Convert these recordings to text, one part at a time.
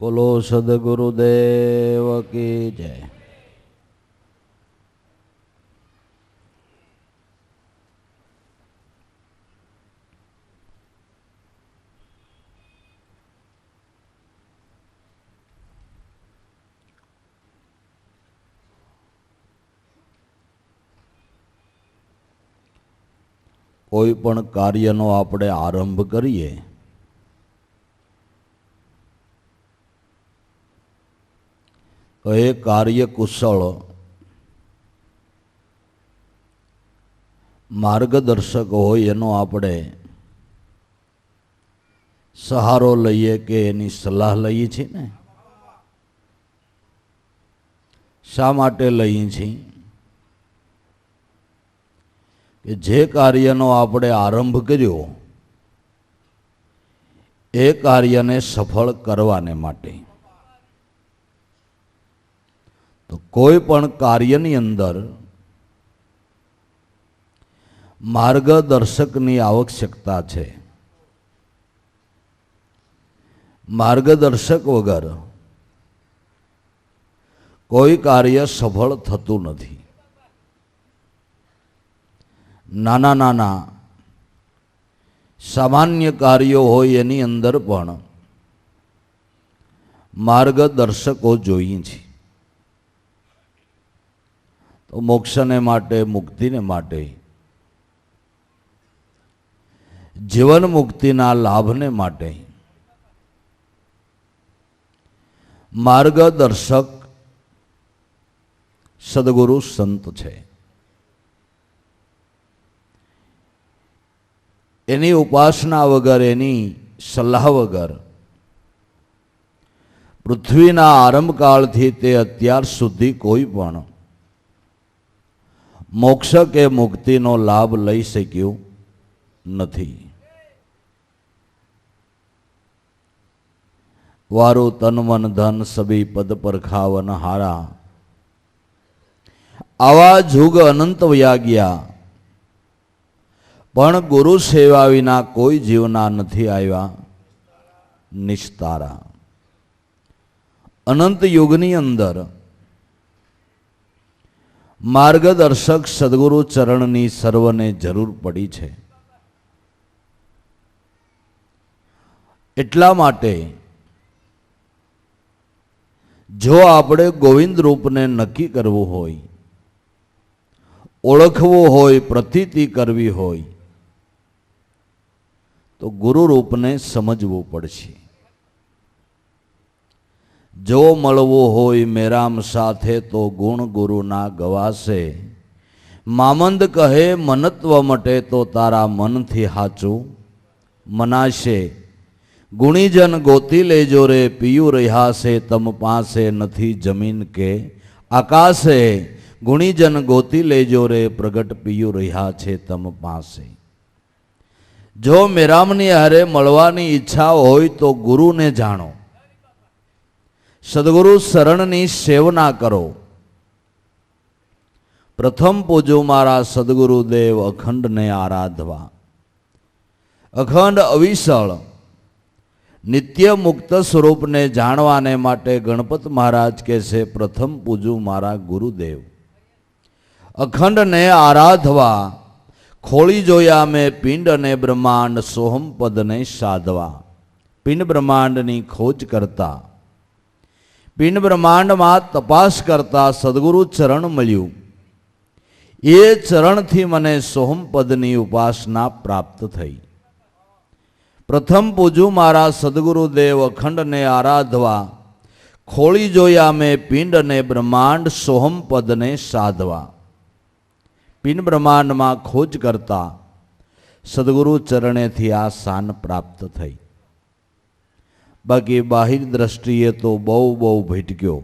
બોલો સદગુરુદેવ કી જય. કોઈ પણ કાર્યનો આપણે આરંભ કરીએ તો એ કાર્ય કુશળ માર્ગદર્શક હોય એનો આપણે સહારો લઈએ કે એની સલાહ લઈએ છીએ ને. શા માટે લઈએ છીએ? કે જે કાર્યનો આપણે આરંભ કર્યો એ કાર્યને સફળ કરવાને માટે. તો કોઈ પણ કાર્યની અંદર માર્ગદર્શકની આવશ્યકતા છે. માર્ગદર્શક વગર કોઈ કાર્ય સફળ થતું નથી. નાના નાના સામાન્ય કાર્યો હોય એની અંદર પણ માર્ગદર્શકો જોઈએ છે. તો મોક્ષને માટે, મુક્તિને માટે, જીવન મુક્તિના લાભને માટે માર્ગદર્શક સદગુરુ સંત છે. એની ઉપાસના વગર, એની સલાહ વગર પૃથ્વીના આરંભકાળથી તે અત્યાર સુધી કોઈ પણ મોક્ષ કે મુક્તિનો લાભ લઈ શક્યું નથી. વારું તન મન ધન સબી પદ પરખાવન હારા, આવા જુગ અનંત વયા ગયા, પણ ગુરુ સેવા વિના કોઈ જીવના નથી આવ્યા નિસ્તારા. અનંત યુગની અંદર માર્ગદર્શક સદગુરુ ચરણની સર્વને જરૂર પડી છે. એટલા માટે જો આપણે ગોવિંદ રૂપને નક્કી કરવું હોય, ઓળખવું હોય, પ્રતીતિ કરવી હોય, તો ગુરુ રૂપને સમજવું પડશે. જો મળવું હોય મેરામ સાથે તો ગુણ ગુરુના ગવાશે, મામંદ કહે મનત્વ મટે તો તારા મનથી હાચું મનાશે. ગુણીજન ગોતી લેજો રે પિયું રહ્યા છે તમ પાસે, નથી જમીન કે આકાશે. ગુણીજન ગોતી લેજો રે પ્રગટ પિયું રહ્યા છે તમ પાસે. જો મેરામની હારે મળવાની ઈચ્છા હોય તો ગુરુને જાણો, સદગુરુ શરણની સેવના કરો. પ્રથમ પૂજો મારા સદગુરુદેવ અખંડને આરાધવા. અખંડ અવિસળ નિત્ય મુક્ત સ્વરૂપને જાણવાને માટે ગણપત મહારાજ કહે છે પ્રથમ પૂજું મારા ગુરુદેવ. અખંડને આરાધવા, ખોળી જોયા મેં પિંડ અને બ્રહ્માંડ, સોહમ પદને સાધવા. પિંડ બ્રહ્માંડની ખોજ કરતા, પિંડ બ્રહ્માંડમાં તપાસ કરતા સદગુરુ ચરણ મળ્યું. એ ચરણથી મને સોહમ પદની ઉપાસના પ્રાપ્ત થઈ. પ્રથમ પૂજું મારા સદગુરુદેવ અખંડને આરાધવા, ખોળી જોયા મેં પિંડ અને બ્રહ્માંડ, સોહમ પદને સાધવા. પિંડ બ્રહ્માંડમાં ખોજ કરતા સદગુરુ ચરણેથી આ શાન પ્રાપ્ત થઈ. બાકી બાહિર દ્રષ્ટિએ તો બહુ ભટક્યો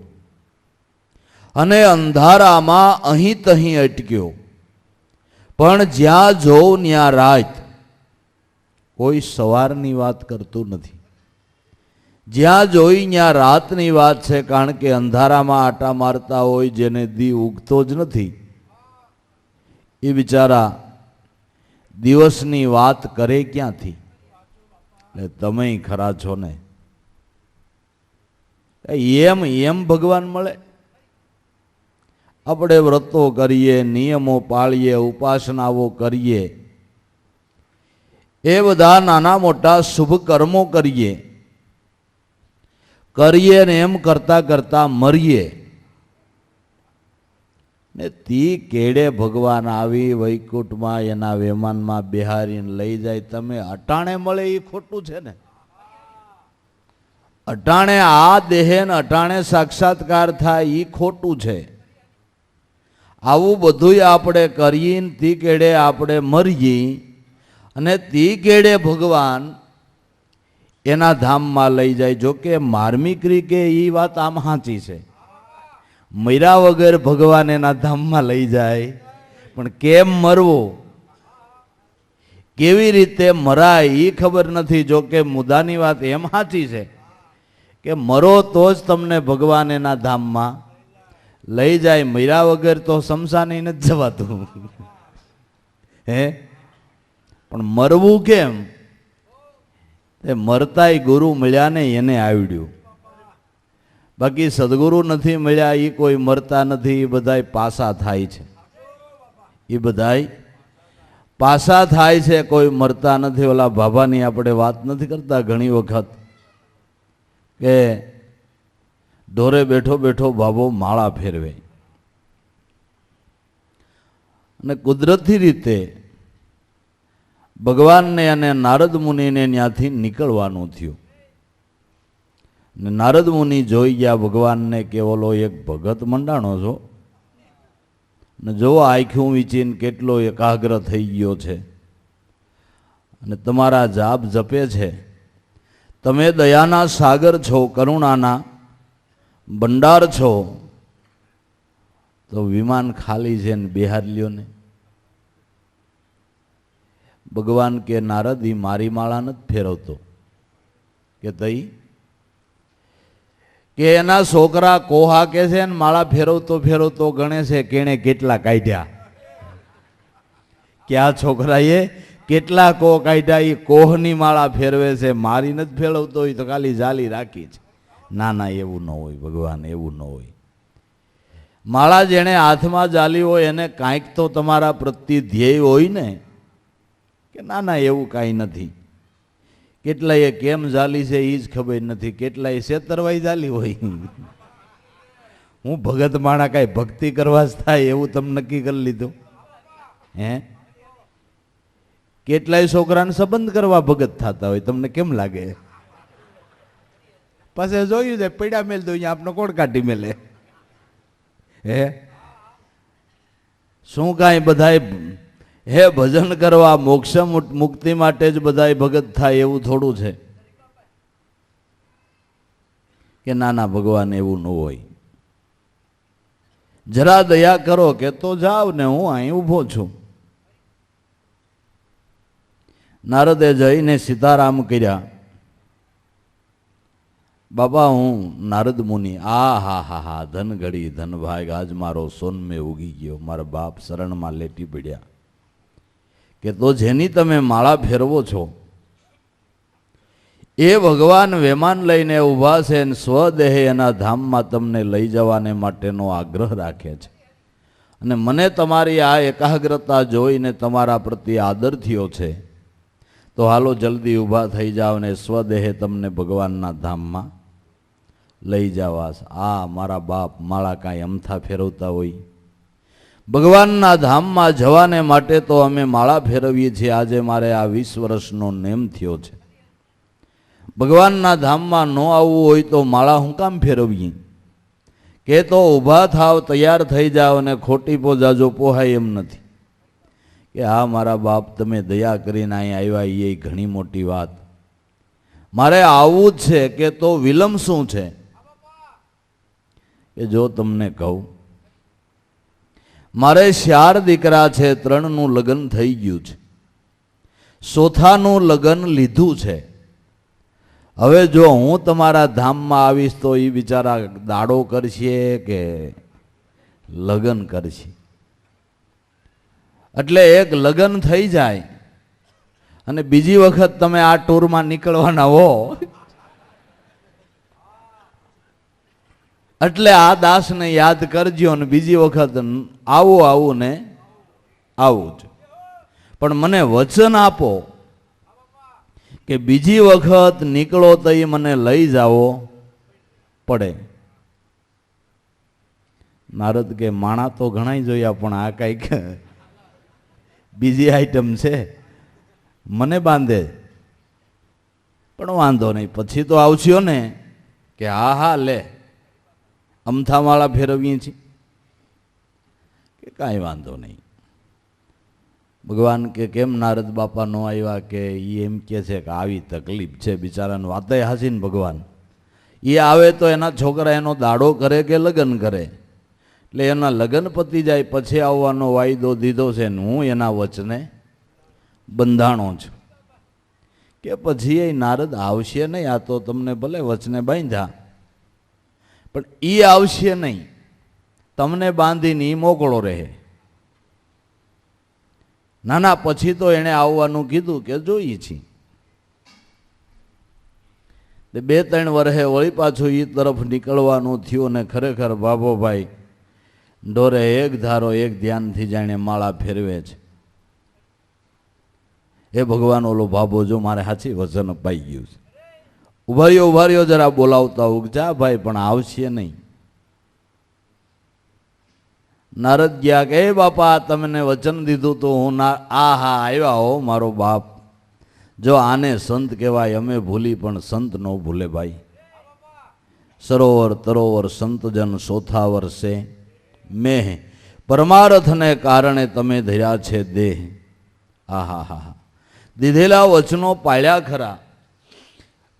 અને અંધારામાં અહીં તહીં અટક્યો. પણ જ્યાં જોઉં ત્યાં રાત. કોઈ સવારની વાત કરતું નથી, જ્યાં જોઈ ત્યાં રાતની વાત છે. કારણ કે અંધારામાં આટા મારતા હોય જેને દી ઉગતો જ નથી, એ બિચારા દિવસની વાત કરે ક્યાંથી? એટલે તમે ખરા છો ને. એમ એમ ભગવાન મળે? આપણે વ્રતો કરીએ, નિયમો પાળીએ, ઉપાસનાઓ કરીએ, એ બધા નાના મોટા શુભ કર્મો કરીએ ને એમ કરતા કરતા મરીએ ને તી કેડે ભગવાન આવી વૈકુંઠમાં એના વિમાનમાં બિહારીને લઈ જાય, તમે અટાણે મળે એ ખોટું છે ને? અટાણે આ દેહે ને અટાણે સાક્ષાત્કાર થાય એ ખોટું છે. આવું બધું આપણે કરીએ, તી કેડે આપણે મરીએ અને તી કેડે ભગવાન એના ધામમાં લઈ જાય. જો કે માર્મિકરી કે એ વાત આમ સાચી છે, મર્યા વગર ભગવાન એના ધામમાં લઈ જાય, પણ કેમ મરવો, કેવી રીતે મરાય એ ખબર નથી. જો કે મુદ્દાની વાત એમ સાચી છે કે મરો તો જ તમને ભગવાન એના ધામમાં લઈ જાય, મર્યા વગર તો શમશાને નથી જવાતું. હે, પણ મરવું કેમ? એ મરતાય ગુરુ મળ્યા ને એને આવડ્યું. બાકી સદગુરુ નથી મળ્યા એ કોઈ મરતા નથી, એ બધાય પાસા થાય છે. એ બધાય પાસા થાય છે, કોઈ મરતા નથી. ઓલા બાબાની આપણે વાત નથી કરતા ઘણી વખત કે ઢોરે બેઠો બેઠો બાબો માળા ફેરવે અને કુદરતી રીતે ભગવાનને અને નારદ મુનિને ત્યાંથી નીકળવાનું થયું. ને નારદ મુનિ જોઈ ગયા ભગવાનને કે ઓલો એક ભગત મંડાણો છો ને જોવો આંખું વીંચીને કેટલો એકાગ્ર થઈ ગયો છે અને તમારા જાપ જપે છે. તમે દયાના સાગર છો, કરુણાના ભંડાર છો, તો વિમાન ખાલી છે ને બિહાર લ્યો ને. ભગવાન કે નારદ ઈ મારી માળા નથી ફેરવતો કે તઈ કે એના છોકરા કોહા કે છે ને માળા ફેરવતો ફેરવતો ગણે છે કેણે કેટલા કાઢ્યા, કે આ છોકરાએ કેટલા કોહ કાઢ્યા, એ કોહની માળા ફેરવે છે, મારી નથી ફેરવતો હોય તો ખાલી જાલી રાખી છે. ના ના, એવું ન હોય ભગવાન, એવું ન હોય. માળા જેણે હાથમાં જાલી હોય એને કાંઈક તો તમારા પ્રત્યે ધ્યેય હોય ને, કે ના ના એવું કાંઈ નથી. કેટલાય કેમ જાલી છે એ જ ખબર નથી, કેટલાય છેતરવાઈ જાલી હોય. હું ભગત માણા કાંઈ ભક્તિ કરવા જ થાય એવું તમે નક્કી કરી લીધું? હે, કેટલાય છોકરાને સંબંધ કરવા ભગત થતા હોય, તમને કેમ લાગે? પછી જોયું છે પૈડા મેલ દો, અહીંયા આપનો કોણ કાઢી મેલે? હે, શું કાંઈ બધાય હે ભજન કરવા મોક્ષ મુક્તિ માટે જ બધાય ભગત થાય એવું થોડું છે? કે ના ના ભગવાન એવું ન હોય. જરા દયા કરો કે તો જાવ ને, હું અહીં ઊભો છું. નારદે જઈને સીતારામ કર્યા. બાબા હું નારદ મુનિ, આ હા હા હા, ધન ઘડી ધન ભાગ, આજ મારો સોનમે ઉગી ગયો, મારા બાપ શરણમાં લેટી પડ્યા. કે તો જેની તમે માળા ફેરવો છો એ ભગવાન વિમાન લઈને ઊભા છે અને સ્વદેહે એના ધામમાં તમને લઈ જવાને માટેનો આગ્રહ રાખે છે. અને મને તમારી આ એકાગ્રતા જોઈને તમારા પ્રત્યે આદર થયો છે, તો હાલો જલ્દી ઊભા થઈ જાઓ ને સ્વદેહે તમને ભગવાનના ધામમાં લઈ જવા. આ મારા બાપ માળા કાંઈ અમથા ફેરવતા હોય? ભગવાનના ધામમાં જવાને માટે તો અમે માળા ફેરવીએ છીએ. આજે મારે આ 20 વર્ષનો નેમ થયો છે. ભગવાનના ધામમાં ન આવવું હોય તો માળા હું કામ ફેરવીએ? કે તો ઊભા થાવ, તૈયાર થઈ જાઓ અને ખોટી પોજાજો પોહાય એમ નથી. કે હા મારા બાપ તમે દયા કરીને અહીં આવ્યા એ ઘણી મોટી વાત, મારે આવવું જ છે. કે તો વિલંબ શું છે? કે જો તમને કહું, મારે 4 દીકરા છે, 3નું લગ્ન થઈ ગયું છે, 4થાનું લગ્ન લીધું છે. હવે જો હું તમારા ધામમાં આવીશ તો એ બિચારા દાડો કરશે કે લગ્ન કરશે? એટલે એક લગ્ન થઈ જાય અને બીજી વખત તમે આ ટૂરમાં નીકળવાના હો એટલે આ દાસને યાદ કરજો ને બીજી વખત આવું ને આવું જ. પણ મને વચન આપો કે બીજી વખત નીકળો તો એ મને લઈ જાવો પડે. નારદ કે માણા તો ઘણા જોયા, પણ આ કંઈક બીજી આઈટમ છે, મને બાંધે. પણ વાંધો નહીં, પછી તો આવશો ને કે હા હા લે અમથા માળા ફેરવીએ છીએ કે કાંઈ વાંધો નહીં. ભગવાન કે કેમ નારદ બાપા નો આવ્યા? કે એ એમ કે છે કે આવી તકલીફ છે બિચારાને. વાતે હાસી ને ભગવાન. એ આવે તો એના છોકરા એનો દાડો કરે કે લગ્ન કરે, એટલે એના લગ્ન પતી જાય પછી આવવાનો વાયદો દીધો છે ને હું એના વચને બંધાણો છું. કે પછી એ નારદ આવશે નહીં, આ તો તમને ભલે વચને બાંધ્યા પણ એ આવશે નહીં, તમને બાંધીને એ મોકળો રહે. ના ના, પછી તો એણે આવવાનું કીધું કે જોઈએ છીએ. 2-3 વર્ષે વળી પાછું એ તરફ નીકળવાનું થયું ને ખરેખર બાબોભાઈ ઢોરે એક ધારો એક ધ્યાનથી જાણે માળા ફેરવે છે. એ ભગવાન ઓલો બાબો જો મારે સાચી વચન અપાઈ ગયું છે. ઉભા રહ્યો જરા બોલાવતા ઉગજા ભાઈ, પણ આવશે નહીં. નારદ ગયા કે એ બાપા તમને વચન દીધું તો હું હા આવ્યા હો મારો બાપ. જો આને સંત કહેવાય, અમે ભૂલી પણ સંત નો ભૂલે ભાઈ. સરોવર તરોવર સંતજન સોથા વર્ષે મેં પરમાર્થને કારણે તમે ધર્યા છે દેહ. હા દીધેલા વચનો પાળ્યા ખરા.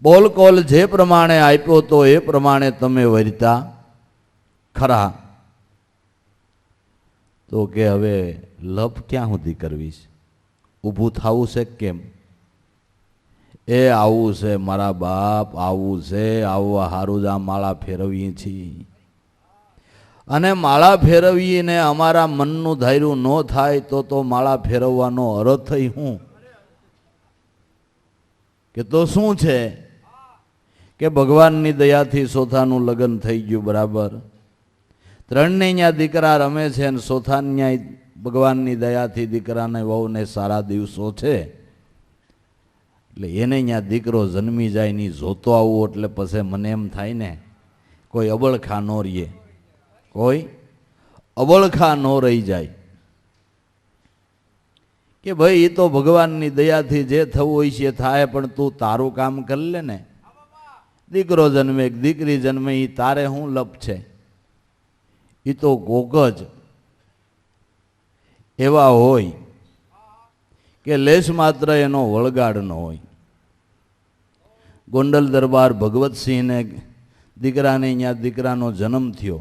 બોલ કોલ જે પ્રમાણે આપ્યો તો એ પ્રમાણે તમે વર્તા ખરા. તો કે હવે લપ ક્યાં સુધી કરવીશ? ઊભું થવું છે કેમ? એ આવું છે મારા બાપ, આવું છે, આવવા હારું જ આ માળા ફેરવીએ છીએ. અને માળા ફેરવીને અમારા મનનું ધાર્યું ન થાય તો માળા ફેરવવાનો અર્થ હું કે તો શું છે કે ભગવાનની દયાથી સોથાનું લગ્ન થઈ ગયું બરાબર. 3 અહીંયા દીકરા રમે છે અને સોથાની ભગવાનની દયાથી દીકરાને વહુને સારા દિવસો છે, એટલે એને અહીંયા દીકરો જન્મી જાય ની જોતો આવું. એટલે પછી મને એમ થાય ને કોઈ અબળખા ન રહીએ, કોઈ અબળખા ન રહી જાય કે ભાઈ એ તો ભગવાનની દયાથી જે થવું હોય છે થાય, પણ તું તારું કામ કરી લે ને. દીકરો જન્મે દીકરી જન્મે એ તારે શું લપ છે? એ તો કોક જ એવા હોય કે લેશ માત્ર એનો વળગાડ ન હોય. ગોંડલ દરબાર ભગવતસિંહને દીકરાને અહીંયા દીકરાનો જન્મ થયો,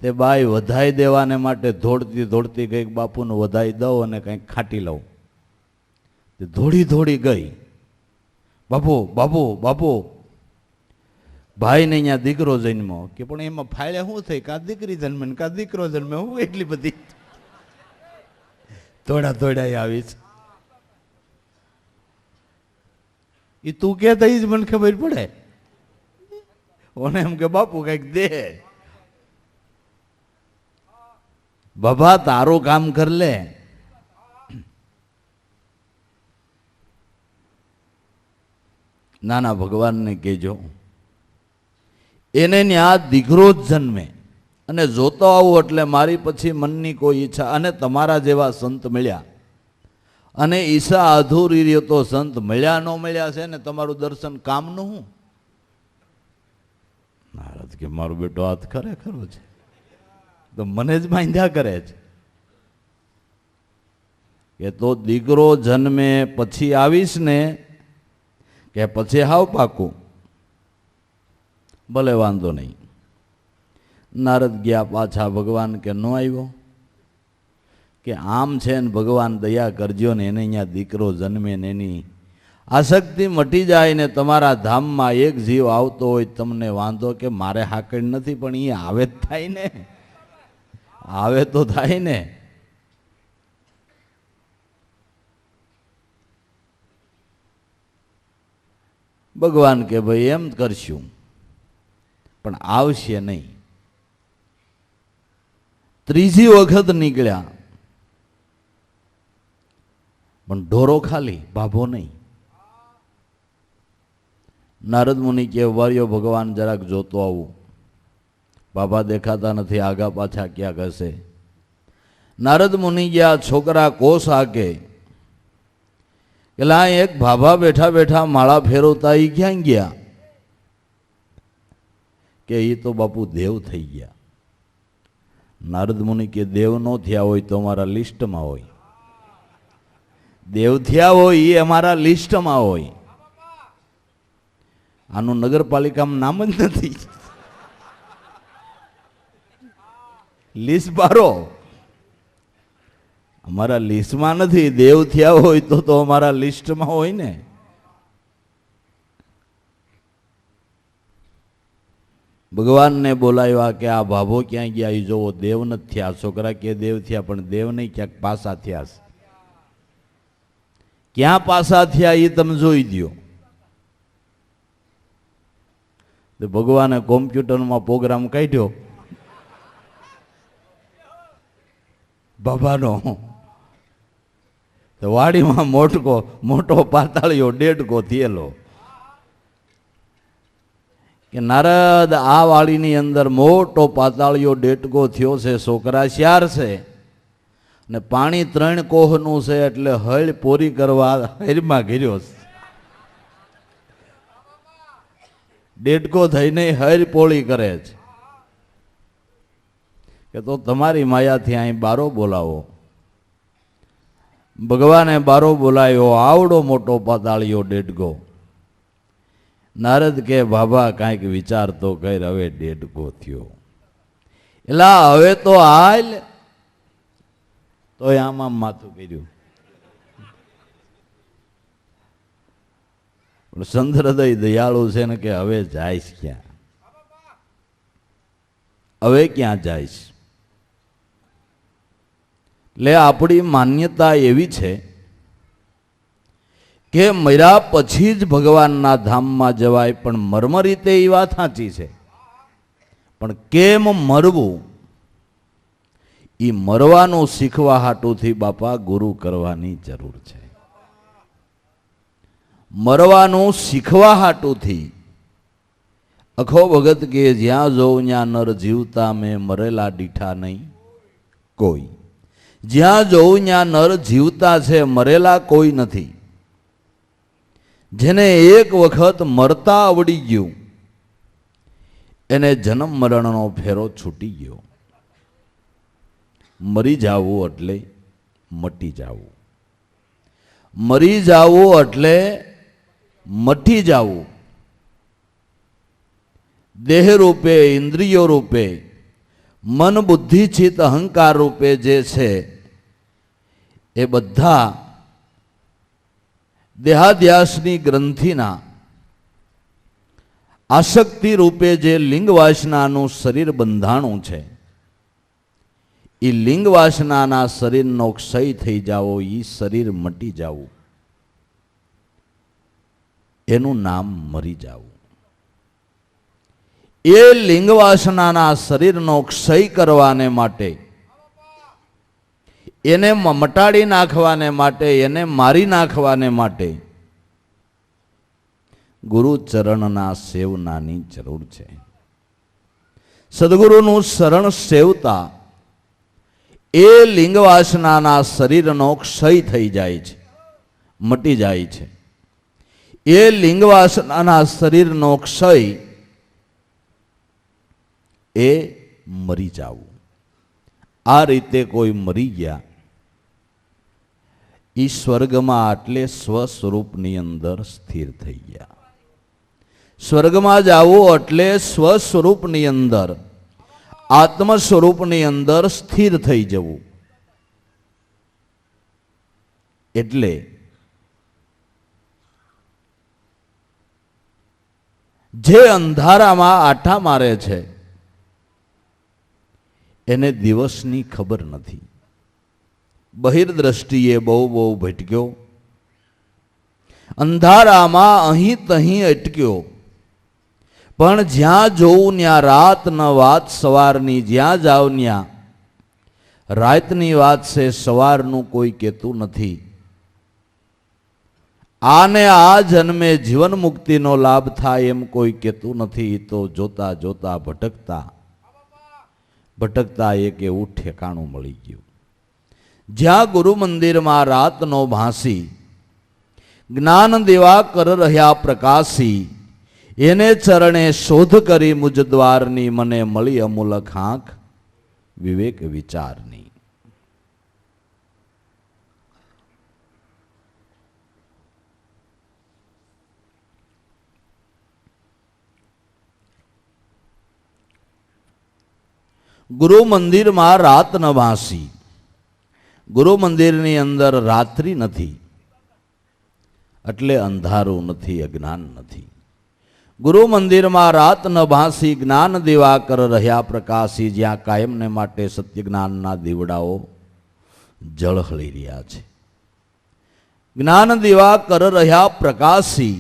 તે બાઈ વધાઈ દેવાને માટે દોડતી કંઈક બાપુને વધાઈ દઉં અને કંઈક ખાટી લઉં. તે દોડી ગઈ, બાપુ બાપુ બાપુ. ભાઈને અહીંયા દીકરો જન્મ્યો કે પણ એમાં ફાયદા શું થઈ? કા દીકરી જન્મે ને કા દીકરો જન્મે, હું એટલી બધી દોડા આવીશ. એ તું કે જ મને ખબર પડે. ઓને એમ કે બાપુ કઈક દે. બાબા તારું કામ કર લે. નાના ભગવાનને કહેજો એને ન્યા દીકરો જ જન્મે અને જોતો આવું, એટલે મારી પછી મનની કોઈ ઈચ્છા. અને તમારા જેવા સંત મળ્યા અને ઈચ્છા અધૂરી રહ્યો તો સંત મળ્યા ન મળ્યા છે ને તમારું દર્શન કામનું હું? નારદ કે મારો બેટો હાથ ખરેખરો છે, તો મને જ બાંધ્યા કરે છે કે તો દીકરો જન્મે પછી આવીશ ને કે પછી હાવ પાકું? ભલે વાંધો નહીં. નારદ ગયા પાછા. ભગવાન કે ન આવ્યો કે આમ છે ને ભગવાન દયા કરજો ને એને અહીંયા દીકરો જન્મે ને એની આસક્તિ મટી જાય ને તમારા ધામમાં એક જીવ આવતો હોય તમને વાંધો કે મારે હાકડ નથી, પણ એ આવે જ થાય ને, આવે તો થાય ને. ભગવાન કે ભાઈ એમ કરશું, પણ આવશે નહીં. ત્રીજી વખત નીકળ્યા, પણ ઢોરો ખાલી, ભાભો નહીં. નારદ મુનિ કે વાર્યો ભગવાન જરાક જોતો આવું, બાબા દેખાતા નથી, આગા પાછા ક્યાં હશે. નારદ મુનિ ગયા, છોકરા કોસ આકે પેલા એક ભાભા બેઠા બેઠા માળા ફેરવતા એ ક્યાં ગયા? કે એ તો બાપુ દેવ થઈ ગયા. નારદ મુનિ કે દેવ નો થયા હોય તો અમારા લિસ્ટમાં હોય, દેવ થયા હોય એ અમારા લિસ્ટમાં હોય. આનું નગરપાલિકામાં નામ જ નથી. લિસ્ટ બારો અમારા લિસ્ટમાં નથી. દેવ થયા હોય તો અમારા લિસ્ટમાં હોય ને. ભગવાનને બોલાવ્યા કે આ ભાભો ક્યાં ગયા એ જોવો. દેવ નથી થયા. છોકરા કે દેવ થયા, પણ દેવ નહીં, ક્યાંક પાસા થયા છે. ક્યાં પાસા થયા એ તમે જોઈ દો. ભગવાને કોમ્પ્યુટરમાં પ્રોગ્રામ કાઢ્યો બાબાનો. તો વાડીમાં મોટો પાતાળીઓ ડેડકો થયેલો કે નારદ આ વાડીની અંદર મોટો પાતાળીઓ ડેટકો થયો છે. છોકરા શ્યાર છે ને પાણી 3 કોહનું છે, એટલે હળ પોરી કરવા હળમાં ઘેર્યો છે. ડેટકો થઈને હળ પોળી કરે છે કે તો તમારી માયાથી અહીં બારો બોલાવો. ભગવાને બારો બોલાયો, આવડો મોટો પાતાળીયો ડેટકો. નારદ કે બાબા કાંઈક વિચાર તો કર, હવે ડેટકો થયો એલા હવે તો હાલ. તો આમાં માથું કર્યું. પણ સંત હૃદય દયાળુ છે ને કે હવે જાઈશ ક્યાં, હવે ક્યાં જાઈશ. એટલે આપણી માન્યતા એવી છે કે મર્યા પછી જ ભગવાનના ધામમાં જવાય. પણ મર્મ રીતે એ વાત સાચી છે, પણ કેમ મરવું એ મરવાનું શીખવા હાટુથી બાપા ગુરુ કરવાની જરૂર છે. મરવાનું શીખવા હાટુથી અખો ભગત કે જ્યાં જોઉં ત્યાં નર જીવતા, મેં મરેલા દીઠા નહીં કોઈ. જ્યાં જોઉં ત્યાં નર જીવતા છે, મરેલા કોઈ નથી. જેને એક વખત મરતા આવડી ગયું એને જન્મ મરણનો ફેરો છૂટી ગયો. મરી જાવું એટલે મટી જાવું, મરી જાવું એટલે મટી જાવું. દેહ રૂપે, ઇન્દ્રિયો રૂપે, મન બુદ્ધિ ચિત્ત અહંકાર રૂપે જે છે એ બધા દેહાધ્યાસની ગ્રંથિના આસક્તિ રૂપે જે લિંગ વાસનાનું શરીર બંધાણું છે, એ લિંગ વાસનાના શરીરનો ક્ષય થઈ જાવો, એ શરીર મટી જાવું, એનું નામ મરી જાવું. એ લિંગ વાસનાના શરીરનો ક્ષય કરવાને માટે, એને મટાડી નાખવાને માટે, એને મારી નાખવાને માટે ગુરુ ચરણના સેવનાની જરૂર છે. સદગુરુનું શરણ સેવતા એ લિંગ વાસનાના શરીરનો ક્ષય થઈ જાય છે, મટી જાય છે. એ લિંગ વાસનાના શરીરનો ક્ષય એ મરી જાવું. આ રીતે કોઈ મરી ગયા એ સ્વર્ગમાં આટલે સ્વસ્વરૂપની અંદર સ્થિર થઈ ગયા. સ્વર્ગમાં જાવું એટલે સ્વસ્વરૂપની અંદર, આત્મ સ્વરૂપની અંદર સ્થિર થઈ જવું. એટલે જે અંધારામાં આઠા મારે છે એને દિવસની ખબર નથી. બહિર્દ્રષ્ટિએ બહુ ભટક્યો, અંધારામાં અહીં તહીં અટક્યો, પણ જ્યાં જોવું ત્યાં રાત ન વાત સવારની, જ્યાં જાવ ત્યાં રાતની વાત છે, સવારનું કોઈ કહેતું નથી. આને આ જન્મે જીવન મુક્તિનો લાભ થાય એમ કોઈ કહેતું નથી. તો જોતા જોતા ભટકતા ભટકતા એક એવું ઠેકાણું મળી ગયું, જ્યાં ગુરુ મંદિરમાં રાતનો ભાંસી જ્ઞાન દેવા કર રહ્યા પ્રકાશી, એને ચરણે શોધ કરી મુજ દ્વારની, મને મળી અમૂલક આંખ વિવેક વિચારની. ગુરુ મંદિરમાં રાત ન ભાંસી. ગુરુ મંદિરની અંદર રાત્રિ નથી એટલે અંધારું નથી, અજ્ઞાન નથી. ગુરુ મંદિરમાં રાત ન ભાંસી, જ્ઞાન દેવા કર રહ્યા પ્રકાશી, જ્યાં કાયમને માટે સત્ય જ્ઞાનના દીવડાઓ ઝળહળી રહ્યા છે. જ્ઞાન દેવા કર રહ્યા પ્રકાશી,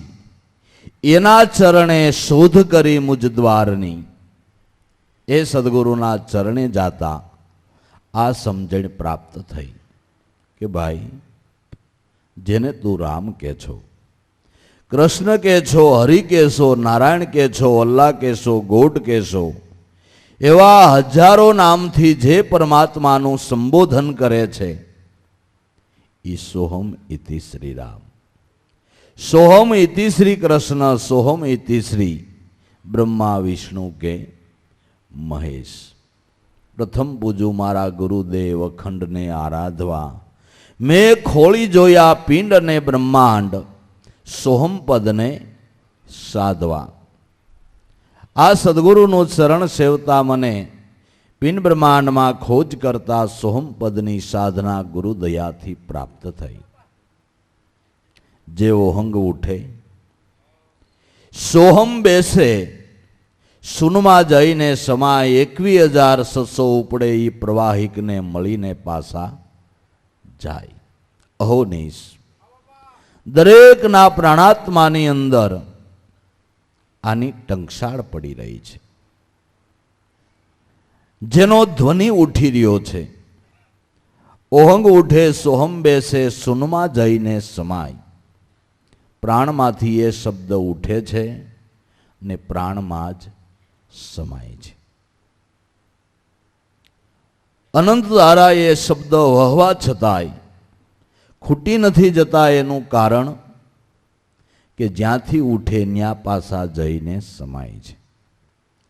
એના ચરણે શોધ કરી મુજ દ્વારની. એ સદગુરુના ચરણે જાતા આ સમજણ પ્રાપ્ત થઈ કે ભાઈ, જેને તું રામ કહે છો, કૃષ્ણ કહે છો, હરિ કહેશો, નારાયણ કહે છો, અલ્લાહ કહેશો, ગોડ કહેશો, એવા હજારો નામથી જે પરમાત્માનું સંબોધન કરે છે એ સોહમ ઇતિ શ્રી રામ, સોહમ ઇતિ શ્રી કૃષ્ણ, સોહમ ઇતિ શ્રી બ્રહ્મા વિષ્ણુ કે મહેશ. પ્રથમ પૂજું મારા ગુરુદેવ અખંડને આરાધવા, મેં ખોળી જોયા પિંડ અને બ્રહ્માંડ, સોહમ પદને સાધવા. આ સદગુરુનું ચરણ સેવતા મને પિંડ બ્રહ્માંડમાં ખોજ કરતા સોહમ પદની સાધના ગુરુ દયાથી પ્રાપ્ત થઈ. જે ઓહંગ ઉઠે સોહમ બેસે, સુનમાં જઈને સમાય, 21,600 ઉપડે એ પ્રવાહિકને મળીને પાછા જાય. અહોનિશ દરેકના પ્રાણાત્માની અંદર આની ટંકશાળ પડી રહી છે. જેનો ધ્વનિ ઉઠી રહ્યો છે, ઓહંગ ઉઠે સોહમ બેસે, સુનમાં જઈને સમાય. પ્રાણમાંથી એ શબ્દ ઉઠે છે ને પ્રાણમાં જ સમાય છે. અનંત ધારા એ શબ્દ વહવા છતાંય ખૂટી નથી જતા. એનું કારણ કે જ્યાંથી ઉઠે ત્યાં પાછા જઈને સમાય છે.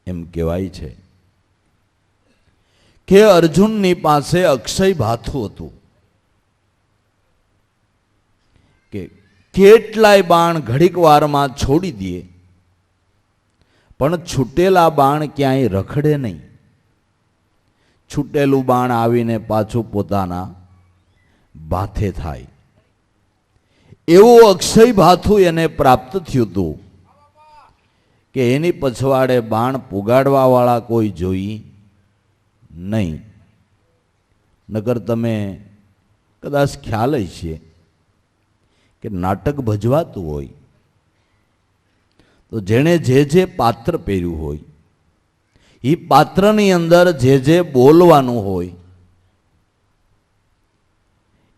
એમ કહેવાય છે કે અર્જુનની પાસે અક્ષય ભાથું હતું કે કેટલાય બાણ ઘડીક વારમાં છોડી દે, પણ છૂટેલા બાણ ક્યાંય રખડે નહીં. છૂટેલું બાણ આવીને પાછું પોતાના ભાથે થાય. એવું અક્ષય ભાથું એને પ્રાપ્ત થયું હતું કે એની પછવાડે બાણ પુગાડવા વાળા કોઈ જોઈ નહીં. નકર તમે કદાચ ખ્યાલ છે કે નાટક ભજવાતું હોય તો જેણે જે પાત્ર પહેર્યું હોય એ પાત્રની અંદર જે બોલવાનું હોય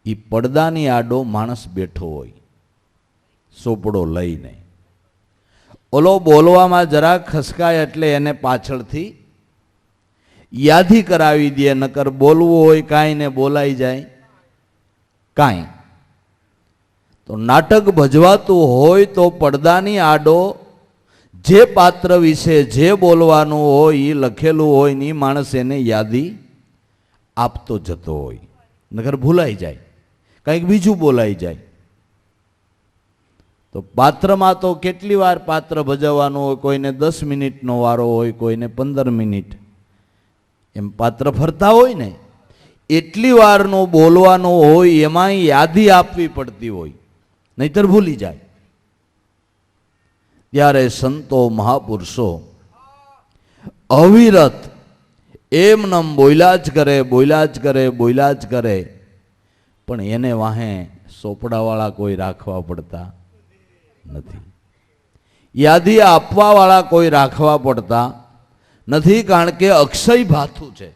એ પડદાની આડો માણસ બેઠો હોય સોપડો લઈને. ઓલો બોલવામાં જરા ખસકાય એટલે એને પાછળથી યાદી કરાવી દે. નકર બોલવું હોય કાંઈ ને બોલાઈ જાય કાંઈ. તો નાટક ભજવાતું હોય તો પડદાની આડો જે પાત્ર વિશે જે બોલવાનું હોય એ લખેલું હોય ને માણસ એને યાદી આપતો જતો હોય. નકર ભૂલાઈ જાય, કંઈક બીજું બોલાઈ જાય. તો પાત્રમાં તો કેટલી વાર પાત્ર ભજવવાનું હોય, કોઈને 10 મિનિટનો વારો હોય, કોઈને 15 મિનિટ, એમ પાત્ર ફરતા હોય ને એટલી વારનું બોલવાનું હોય. એમાં યાદી આપવી પડતી હોય, નહીતર ભૂલી જાય. ત્યારે સંતો મહાપુરુષો અવિરત એમનેમ બોલ્યા જ કરે, બોલ્યા જ કરે, બોલ્યા જ કરે. પણ એને વાહે સોપડાવાળા કોઈ રાખવા પડતા નથી. યાદી આપવાવાળા કોઈ રાખવા પડતા નથી, કારણ કે અક્ષય ભાથું છે.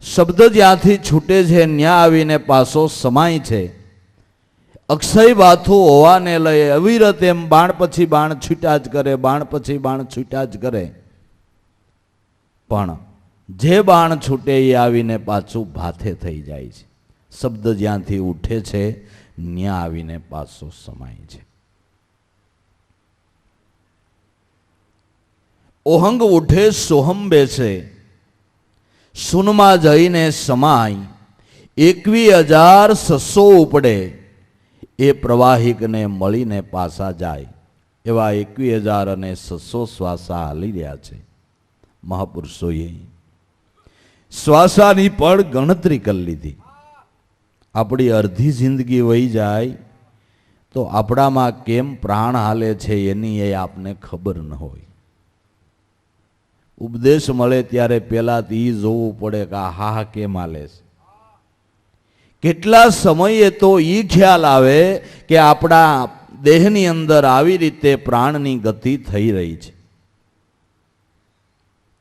શબ્દ જ્યાંથી છૂટે છે ત્યાં આવીને પાછો સમાય છે. અક્ષય ભાથું હોવાને લઈ અવિરત એમ બાણ પછી બાણ છૂટા જ કરે, બાણ પછી બાણ છૂટા જ કરે. પણ જે બાણ છૂટે એ આવીને પાછું ભાથે થઈ જાય છે. શબ્દ જ્યાંથી ઉઠે છે ત્યાં આવીને પાછો સમાય છે. ઓહંગ ઉઠે સોહમ બેસે, સુનમાં જઈને સમાય. 21,600 ઉપડે, એ પ્રવાહિકને મળીને પાછા જાય. એવા 21,600 શ્વાસા હાલી રહ્યા છે મહાપુરુષોએ. શ્વાસાની પણ ગણતરી કરી લીધી. આપણી અડધી જિંદગી વહી જાય તો આપણામાં કેમ પ્રાણ હાલે છે એની એ આપને ખબર ન હોય. ઉપદેશ મળે ત્યારે પહેલાં એ જોવું પડે કે આ હા કેમ હાલે છે. કેટલા સમયે તો એ ખ્યાલ આવે કે આપણા દેહની અંદર આવી રીતે પ્રાણની ગતિ થઈ રહી છે.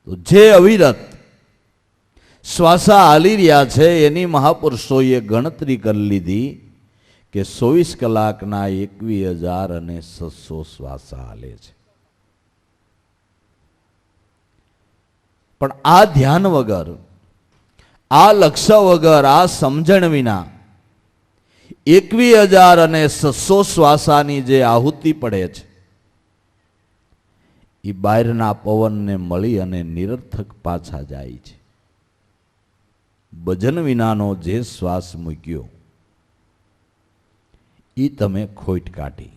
તો જે અવિરત શ્વાસા હાલી રહ્યા છે એની મહાપુરુષોએ ગણતરી કરી લીધી કે 24 કલાકના 21,600 શ્વાસા હાલે છે. પણ આ ધ્યાન વગર, આ લક્ષ્ય વગર, આ સમજણ વિના 21,600 શ્વાસાની જે આહુતિ પડે છે એ બહારના પવનને મળી અને નિરર્થક પાછા જાય છે. ભજન વિનાનો જે શ્વાસ મૂક્યો એ તમે ખોટ કાઢી.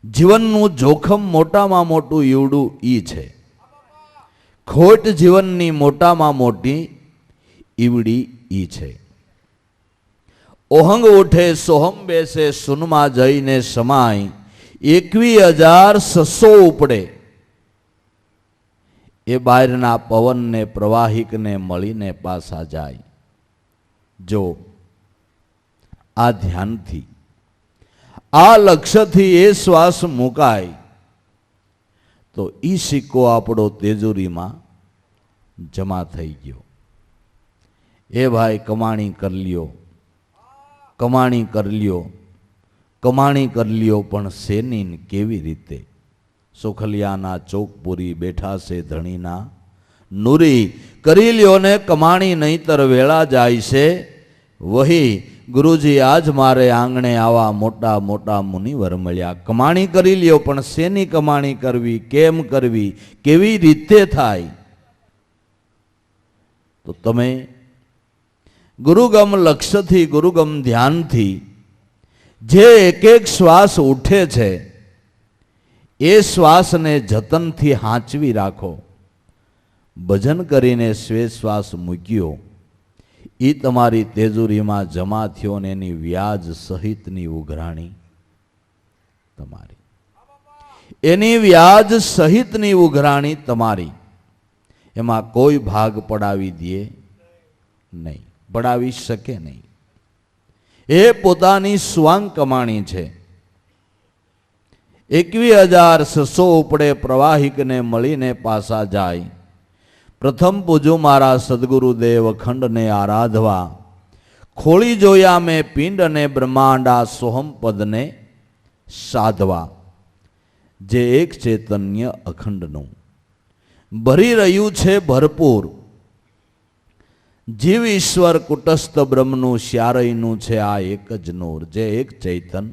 જીવનનું જોખમ મોટામાં મોટું ઈવડું ઈ છે. ખોટ જીવનની મોટામાં મોટી ઈવડી ઈ છે. ઓહંગ ઉઠે સોહમ બેસે, સુનમાં જઈને સમાય. 21,600 ઉપડે, એ બહારના પવનને પ્રવાહિકને મળીને પાછા જાય. જો આ ધ્યાનથી, આ લક્ષ્યથી એ શ્વાસ મુકાય તો ઈ સિક્કો આપણો તેજોરીમાં જમા થઈ ગયો. એ ભાઈ કમાણી કરી લ્યો, કમાણી કરી લ્યો, કમાણી કરી લ્યો, પણ શેની કેવી રીતે? સુખલિયાના ચોકપુરી બેઠા છે ધણીના નૂરી, કરી લ્યો ને કમાણી નહીતર વેળા જાય છે. વહી ગુરુજી આજ મારે આંગણે આવા મોટા મોટા મુનિવર મળ્યા. કમાણી કરી લ્યો, પણ શેની કમાણી કરવી, કેમ કરવી, કેવી રીતે થાય? તો તમે ગુરુગમ લક્ષ્યથી, ગુરુગમ ધ્યાનથી જે એક એક શ્વાસ ઉઠે છે એ શ્વાસને જતનથી હાંચવી રાખો. ભજન કરીને શ્વાસ મૂક્યો એ તમારી તેજુરીમાં જમા થયો ને એની વ્યાજ સહિતની ઉઘરાણી તમારી, એની વ્યાજ સહિતની ઉઘરાણી તમારી. એમાં કોઈ ભાગ પડાવી દે નહીં, પડાવી શકે નહીં. એ પોતાની સ્વાંગ કમાણી છે. 21,600 ઉપડે, પ્રવાહિકને મળીને પાછા જાય. પ્રથમ પૂજો મારા સદગુરુદેવ અખંડને આરાધવા. ખોળી જોયા મેં પિંડ અને બ્રહ્માંડા સોહમ પદને સાધવા. જે એક ચૈતન્ય અખંડનું ભરી રહ્યું છે ભરપૂર. જીવ ઈશ્વર કુટસ્થ બ્રહ્મનું શ્યારયનું છે આ એક જ નૂર. જે એક ચૈતન,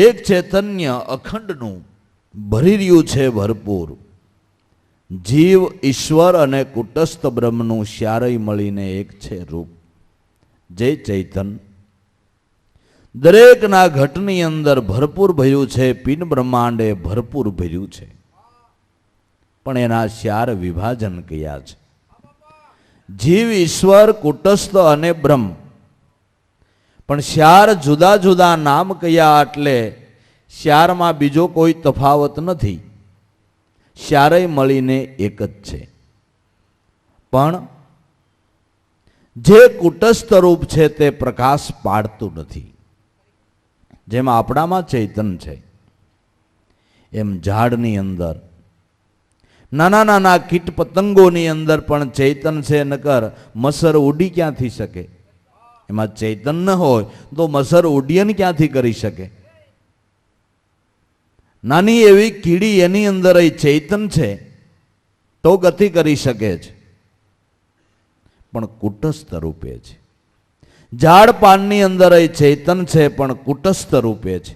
એક ચૈતન્ય અખંડનું ભરી રહ્યું છે ભરપૂર. જીવ ઈશ્વર અને કુટસ્થ બ્રહ્મનું શ્યારય મળીને એક છે રૂપ. જે ચૈતન દરેકના ઘટની અંદર ભરપૂર ભર્યું છે. પિંડ બ્રહ્માંડે ભરપૂર ભર્યું છે, પણ એના શ્યાર વિભાજન કયા છે. જીવ ઈશ્વર કુટસ્થ અને બ્રહ્મ, પણ શ્યાર જુદા જુદા નામ કયા, એટલે શ્યારમાં બીજો કોઈ તફાવત નથી. શ્યારય મળીને એક જ છે, પણ જે કુટસ્થ રૂપ છે તે પ્રકાશ પાડતું નથી. જેમ આપણામાં ચૈતન છે એમ ઝાડની અંદર નાના નાના કીટ પતંગોની અંદર પણ ચૈતન છે, નકર મસર ઉડી ક્યાંથી શકે? એમાં ચૈતન ન હોય તો મસર ઉડ્ડયન ક્યાંથી કરી શકે? નાની એવી કીડી એની અંદર એ ચૈતન છે તો ગતિ કરી શકે છે, પણ કુટસ્થ રૂપે છે. ઝાડ પાનની અંદર એ ચૈતન છે પણ કુટસ્થ રૂપે છે.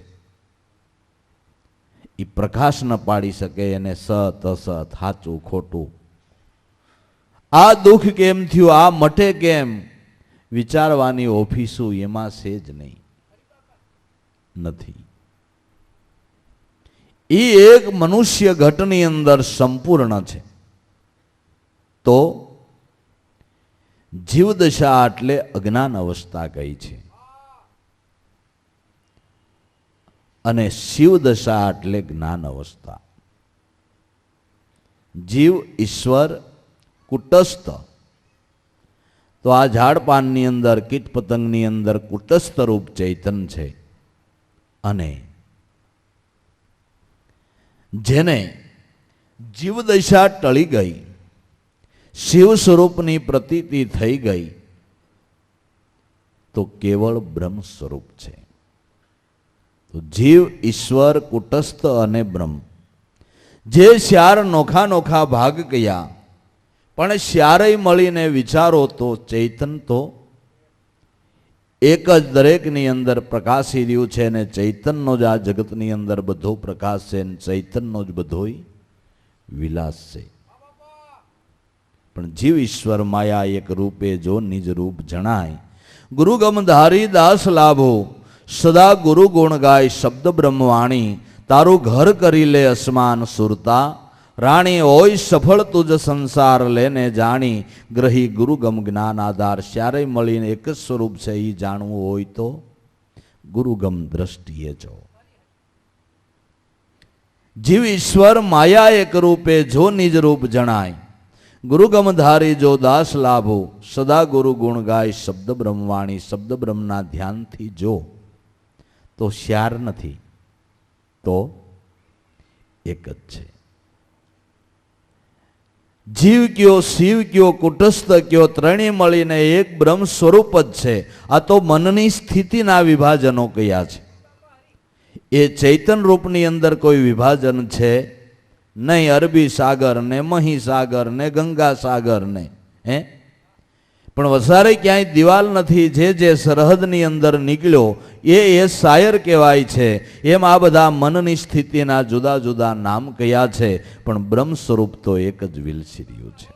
એ પ્રકાશ ન પાડી શકે એને સત અસત, સાચું ખોટું, આ દુઃખ કેમ થયું, આ મટે કેમ, વિચારવાની ઓફિસો એમાં છે જ નહીં, નથી. એ એક મનુષ્ય ઘટની અંદર સંપૂર્ણ છે. તો જીવદશા એટલે અજ્ઞાન અવસ્થા કઈ છે, અને શિવદશા એટલે જ્ઞાન અવસ્થા. જીવ ઈશ્વર કુટસ્થ, તો આ ઝાડપાનની અંદર કીટ પતંગની અંદર કુટસ્થ રૂપ ચૈતન છે, અને જેને જીવદશા ટળી ગઈ, શિવ સ્વરૂપની પ્રતીતિ થઈ ગઈ, તો કેવળ બ્રહ્મ સ્વરૂપ છે. તો જીવ ઈશ્વર કુટસ્થ અને બ્રહ્મ, જે શ્યાર નોખા નોખા ભાગ કયા, પણ શ્યારય મળીને વિચારો તો ચૈતન તો એક જ દરેકની અંદર પ્રકાશી રહ્યું છે, અને ચૈતનનો જ આ જગતની અંદર બધો પ્રકાશ છે, અને ચૈતનનો જ બધોય વિલાસ છે. પણ જીવ ઈશ્વર માયા એક રૂપે જો નિજ રૂપ જણાય, ગુરુગમ ધારી દાસ લાભો, સદા ગુરુ ગુણ ગાય શબ્દ બ્રહ્મવાણી, તારું ઘર કરી લે અસમાન સુરતા, રાણી હોય સફળ તુજ સંસાર લેને જાણી, ગ્રહી ગુરુગમ જ્ઞાન આધાર. શ્યારે મળીને એક જ સ્વરૂપ છે એ જાણવું હોય તો ગુરુગમ દ્રષ્ટિએ જો. જીવ ઈશ્વર માયા એક રૂપે જો નિજ રૂપ જણાય, ગુરુગમ ધારી જો દાસ લાભો, સદા ગુરુ ગુણ ગાય શબ્દ બ્રહ્મવાણી. શબ્દ બ્રહ્મના ધ્યાનથી જો તો શ્યાર નથી, તો એક જ છે. જીવ કયો, શિવ કયો, કુટસ્થ કયો, ત્રણેય મળીને એક બ્રહ્મ સ્વરૂપ જ છે. આ તો મનની સ્થિતિના વિભાજનો કયા છે. એ ચૈતન રૂપની અંદર કોઈ વિભાજન છે નહીં. અરબી સાગર ને મહીસાગર ને ગંગા સાગર ને પણ વસારે ક્યાંય દિવાલ નથી. જે સરહદની અંદર નીકળ્યો એ શાયર કહેવાય છે. એમ આ બધા મનની સ્થિતિના જુદા જુદા નામ કયા છે, પણ બ્રહ્મ સ્વરૂપ તો એક જ વિલસી રહ્યું છે.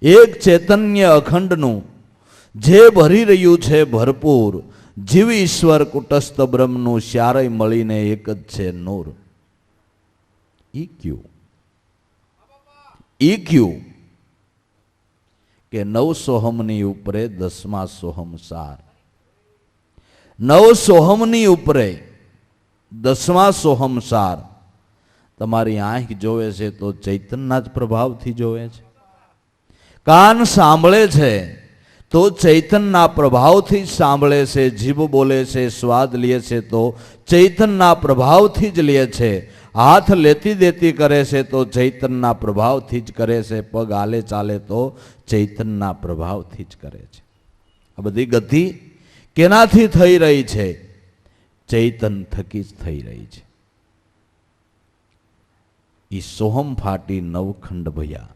એક ચૈતન્ય અખંડનું જે ભરી રહ્યું છે ભરપૂર, જીવ ઈશ્વર કુટસ્થ બ્રહ્મનું શ્યારય મળીને એક જ છે નૂર. ઈ ક્યુ કે 9 સોહમની ઉપરે 10મા સોહમ સાર. 9 સોહમની ઉપરે 10મા સોહમ સાર. તમારી આંખ જોવે છે તો ચૈતનના જ પ્રભાવથી જોવે છે. કાન સાંભળે છે તો ચૈતનના પ્રભાવથી જ સાંભળે છે. જીભ બોલે છે, સ્વાદ લે છે તો ચૈતનના પ્રભાવથી જ લે છે. હાથ લેતી દેતી કરે છે તો ચૈતનના પ્રભાવથી જ કરે છે. પગ હાલે ચાલે તો ચૈતનના પ્રભાવથી જ કરે છે. આ બધી ગતિ કેનાથી થઈ રહી છે? ચૈતન થકી જ થઈ રહી છે. ઈ સોહમ ફાટી નવખંડ ભયા,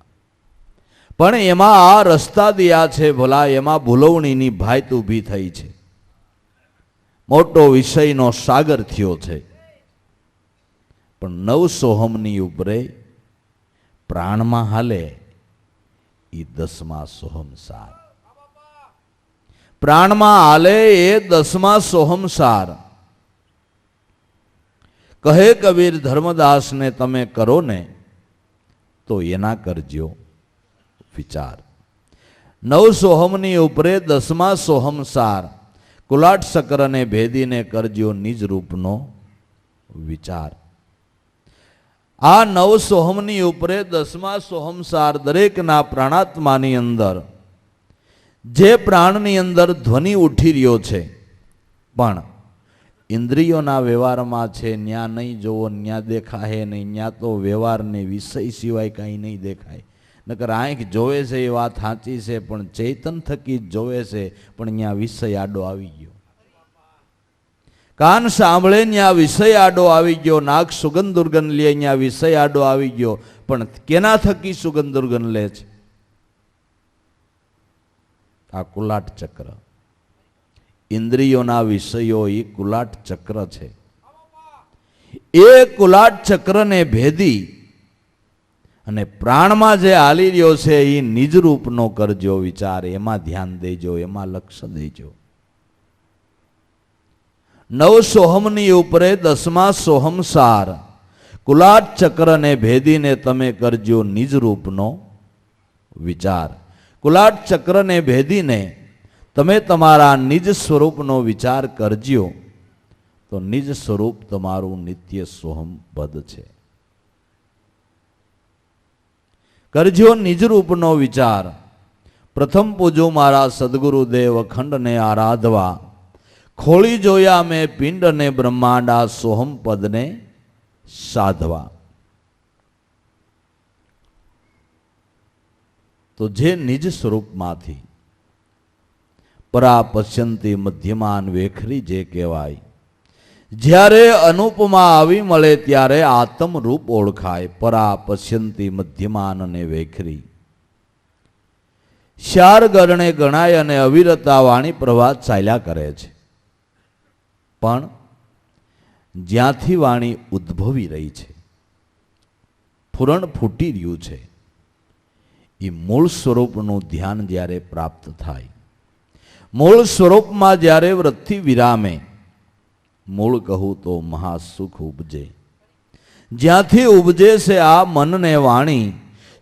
પણ એમાં આ રસ્તા દિયા છે ભલા, એમાં ભૂલવણીની ભાત ઊભી થઈ છે. મોટો વિષયનો સાગર થયો છે, પણ 9 સોહમની ઉપરે પ્રાણમાં હાલે એ 10મા સોહમ સાર. પ્રાણમાં હાલે એ 10મા સોહમ સાર. કહે કબીર ધર્મદાસને તમે કરો ને તો એના કરજો વિચાર. 9 સોહમની ઉપરે 10મા સોહમ સાર. કુલાટ સકરને ભેદીને કરજો નિજ રૂપનો વિચાર. આ 9 સોહમની ઉપરે 10મા સોહમ સાર દરેકના પ્રાણાત્માની અંદર જે પ્રાણની અંદર ધ્વનિ ઉઠી રહ્યો છે, પણ ઇન્દ્રિયોના વ્યવહારમાં છે, ન્યા નહીં જોવો, ન્યા દેખાય નહીં, ન્યા તો વ્યવહારને વિષય સિવાય કાંઈ નહીં દેખાય. નકર આંખ જોવે છે એ વાત સાચી છે, પણ ચૈતન થકી જ જોવે છે, પણ ત્યાં વિષય આડો આવી ગયો. કાન સાંભળે ત્યાં વિષય આડો આવી ગયો, નાક સુગંધ દુર્ગંધ લે ત્યાં વિષય આડો આવી ગયો, પણ કેના થકી સુગંધ દુર્ગંધ લે છે? આ કુલાટ ચક્ર. ઇન્દ્રિયોના વિષયો એ કુલાટ ચક્ર છે. એ કુલાટ ચક્રને ભેદી અને પ્રાણમાં જે હાલી રહ્યો છે એ નિજ રૂપનો કરજો વિચાર, એમાં ધ્યાન દેજો, એમાં લક્ષ્ય દેજો. નવ સોહમની ઉપરે 10મા સોહમ સાર કુલાટ ચક્રને ભેદીને તમે કરજો નિજ રૂપનો વિચાર. કુલાટ ચક્રને ભેદીને તમે તમારા નિજ સ્વરૂપનો વિચાર કરજો તો નિજ સ્વરૂપ તમારું નિત્ય સોહમ પદ છે. કરજો નિજ રૂપનો વિચાર. પ્રથમ પૂજો મારા સદગુરુદેવ અખંડને આરાધવા, ખોળી જોયા મેં પિંડ ને બ્રહ્માંડ આ સોહમ પદને સાધવા. તો જે નિજ સ્વરૂપમાંથી પરા પશ્યંતી મધ્યમાન વેખરી જે કહેવાય, જ્યારે અનુપમા આવી મળે ત્યારે આત્મ રૂપ ઓળખાય. પરા પશ્યંતી મધ્યમાન અને વેખરી 4 ગરણે ગણાય અને અવિરતા વાણી પ્રવાહ ચાલ્યા કરે છે. પણ જ્યાંથી વાણી ઉદ્ભવી રહી છે, ફુરણ ફૂટી રહ્યું છે, એ મૂળ સ્વરૂપનું ધ્યાન જ્યારે પ્રાપ્ત થાય, મૂળ સ્વરૂપમાં જ્યારે વૃત્તિ વિરામે, મૂળ કહું તો મહાસુખ ઉપજે. જ્યાંથી ઉપજે છે આ મનને વાણી,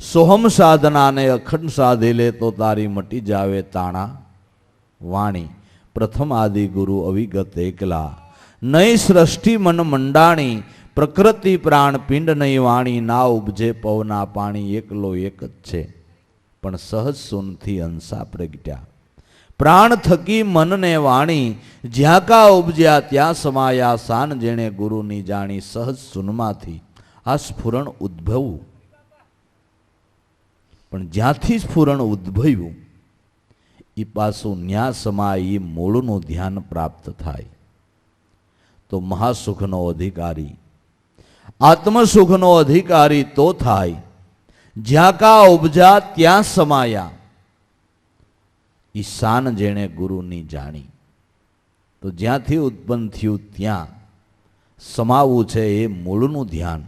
સોહમ સાધનાને અખંડ સાધી લે તો તારી મટી જાવે તાણા વાણી. પ્રથમ આદિ ગુરુ અવિગત એકલા, નહીં સૃષ્ટિ મન મંડાણી, પ્રકૃતિ પ્રાણ પિંડ નહીં વાણી, ના ઉપજે પવના પાણી, એકલો એક જ છે પણ સહજ સુનથી અંશા પ્રગટ્યા. પ્રાણ થકી મનને વાણી, જ્યાં કા ઉપજ્યા ત્યાં સમાયા, સાન જેણે ગુરુની જાણી. સહજ સુનમાંથી આ સ્ફુરણ ઉદ્ભવવું, પણ જ્યાંથી સ્ફુરણ ઉદ્ભવ્યું એ પાછું ન્યા સમાય, એ મૂળનું ધ્યાન પ્રાપ્ત થાય તો મહાસુખનો અધિકારી, આત્મસુખનો અધિકારી તો થાય જ્યાં કા ઉપજા ત્યાં સમાયા. ઈશાન જેણે ગુરુની જાણી. તો જ્યાંથી ઉત્પન્ન થયું ત્યાં સમાવું છે એ મૂળનું ધ્યાન.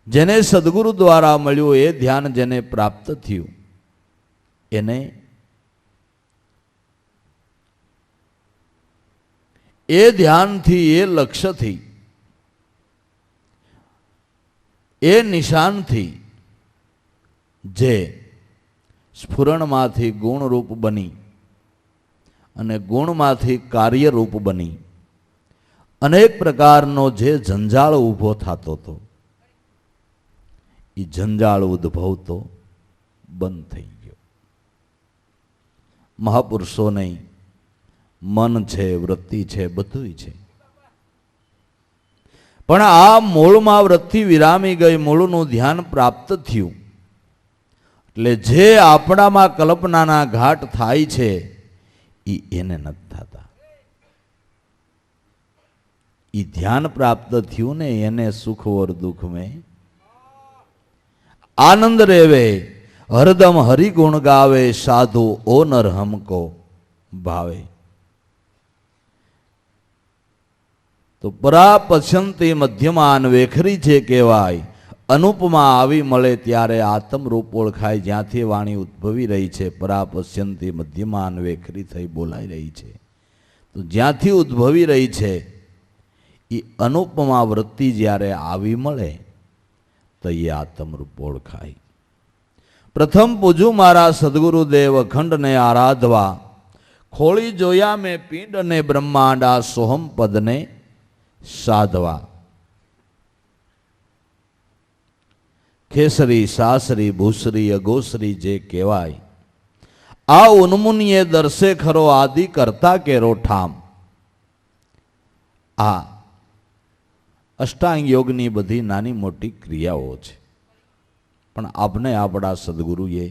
જેને સદગુરુ દ્વારા મળ્યું એ ધ્યાન જેને પ્રાપ્ત થયું એને એ ધ્યાનથી, એ લક્ષ્યથી, એ નિશાનથી જે સ્ફુરણમાંથી ગુણરૂપ બની અને ગુણમાંથી કાર્યરૂપ બની અનેક પ્રકારનો જે જંજાળ ઊભો થતો હતો એ જંજાળ ઉદ્ભવતો બંધ થઈ ગયો. મહાપુરુષોને મન છે, વૃત્તિ છે, બધું છે, પણ આ મૂળમાં વૃત્તિ વિરામી ગઈ, મૂળનું ધ્યાન પ્રાપ્ત થયું એટલે જે આપણામાં કલ્પનાના ઘાટ થાય છે એ એને નથી થતા. એ ધ્યાન પ્રાપ્ત થયું ને એને સુખ ઓર દુઃખ મેં આનંદ રેવે, હરદમ હરિગુણ ગાવે, સાધુ ઓ નર હમકો ભાવે. તો પરા પશ્યંતી મધ્યમાન વેખરી જે કહેવાય, અનુપમા આવી મળે ત્યારે આત્મરૂપ ઓળખાય. જ્યાંથી વાણી ઉદ્ભવી રહી છે, પરા પશ્યંતી મધ્યમાન વેખરી થઈ બોલાઈ રહી છે, તો જ્યાંથી ઉદ્ભવી રહી છે એ અનુપમા વૃત્તિ જ્યારે આવી મળે તો એ આત્મરૂપ ઓળખાય. પ્રથમ પૂજું મારા સદગુરુદેવ અખંડને આરાધવા, ખોળી જોયા મેં પિંડ અને બ્રહ્માંડ આ સોહમ પદને સાધવા. ખેસરી સાસરી ભૂસરી અગોસરી જે કહેવાય, આ ઉન્મુનિએ દર્શે ખરો આદિ કરતા કેરો ઠામ. આ અષ્ટાંગ યોગની બધી નાની મોટી ક્રિયાઓ છે. પણ આપને આપણા સદગુરુએ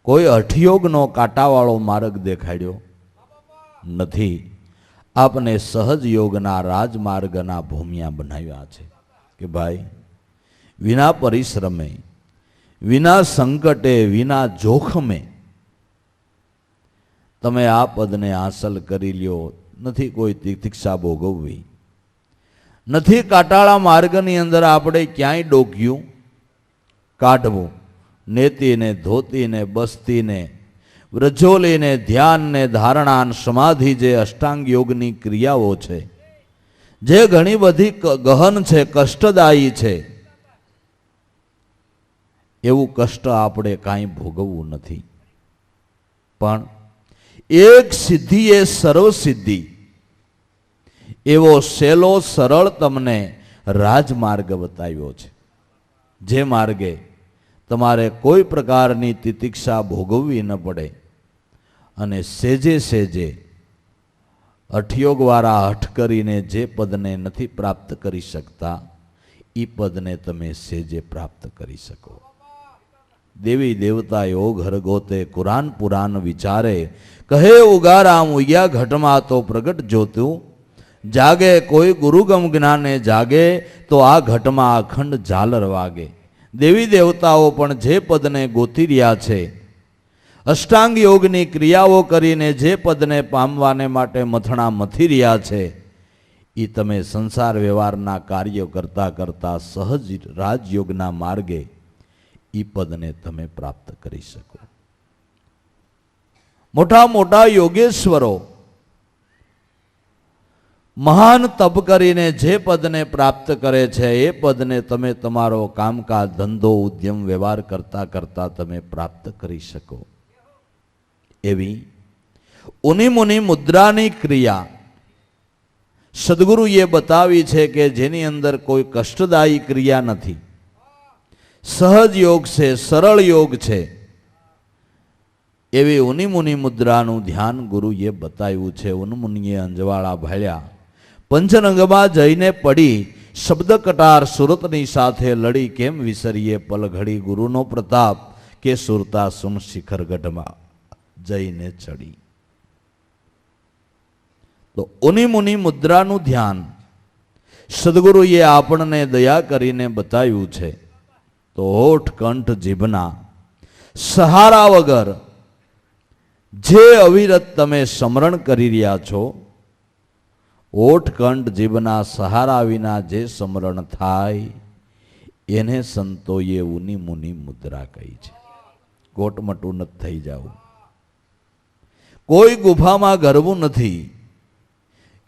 કોઈ હઠયોગનો કાંટાવાળો માર્ગ દેખાડ્યો નથી. આપને સહજ યોગના રાજમાર્ગના ભૂમિયા બનાવ્યા છે કે ભાઈ વિના પરિશ્રમે, વિના સંકટે, વિના જોખમે તમે આ પદને હાંસલ કરી લ્યો. નથી કોઈ તિતિક્ષા ભોગવવી, નથી કાટાળા માર્ગની અંદર આપણે ક્યાંય ડોક્યું કાઢવું. નેતિને, ધોતીને, બસ્તીને, વ્રજોલીને, ધ્યાનને, ધારણા, સમાધિ જે અષ્ટાંગ યોગની ક્રિયાઓ છે, જે ઘણી બધી ગહન છે, કષ્ટદાયી છે, એવું કષ્ટ આપણે કાંઈ ભોગવવું નથી. પણ એક સિદ્ધિ એ સર્વ સિદ્ધિ એવો સહેલો સરળ તમને રાજમાર્ગ બતાવ્યો છે, જે માર્ગે તમારે કોઈ પ્રકારની તિતિક્ષા ભોગવવી ન પડે અને સેજે સેજે હઠયોગવાળા હઠ કરીને જે પદને નથી પ્રાપ્ત કરી શકતા એ પદને તમે સેજે પ્રાપ્ત કરી શકો. દેવી દેવતા યોગ હરગોતે કુરાન પુરાણ વિચારે કહે ઉગારામ ઉગ્યા ઘટમાં તો પ્રગટ જોતું જાગે કોઈ ગુરુગમ જ્ઞાને જાગે તો આ ઘટમાં અખંડ ઝાલર વાગે. દેવી દેવતાઓ પણ જે પદને ગોતી રહ્યા છે, અષ્ટાંગ યોગની ક્રિયાઓ કરીને જે પદને પામવાને માટે મથણા મથી રહ્યા છે, એ તમે સંસાર વ્યવહારના કાર્યો કરતા કરતા સહજ રાજયોગના માર્ગે એ પદને તમે પ્રાપ્ત કરી શકો. મોટા મોટા યોગેશ્વરો મહાન તપ કરીને જે પદને પ્રાપ્ત કરે છે, એ પદને તમે તમારો કામકાજ, ધંધો, ઉદ્યમ, વ્યવહાર કરતા કરતા તમે પ્રાપ્ત કરી શકો. એવી ઉની મુનિ મુદ્રાની ક્રિયા સદગુરુએ બતાવી છે કે જેની અંદર કોઈ કષ્ટદાયી ક્રિયા નથી, સહજ યોગ છે, સરળ યોગ છે. એવી ઉની મુનિ મુદ્રાનું ધ્યાન ગુરુએ બતાવ્યું છે. ઉનમુનિએ અંજવાળા ભાળ્યા, પંચરંગમાં જઈને પડી, શબ્દ કટાર સુરતની સાથે લડી, કેમ વિસરીએ પલઘડી ગુરુનો પ્રતાપ કે સુરતા સુમ શિખર ગઢમાં જઈને ચડી. તો ઉની મુનિ મુદ્રાનું ધ્યાન સદગુરુએ આપણને દયા કરીને બતાવ્યું છે. તો હોઠ કંઠ જીભના સહારા વગર જે અવિરત તમે સ્મરણ કરી રહ્યા છો, ઓઠ કંઠ જીભના સહારા વિના જે સ્મરણ થાય એને સંતોએ ઉની મુનિ મુદ્રા કહી છે. ગોટમટું નથી થઈ જવું, કોઈ ગુફામાં ગરવું નથી,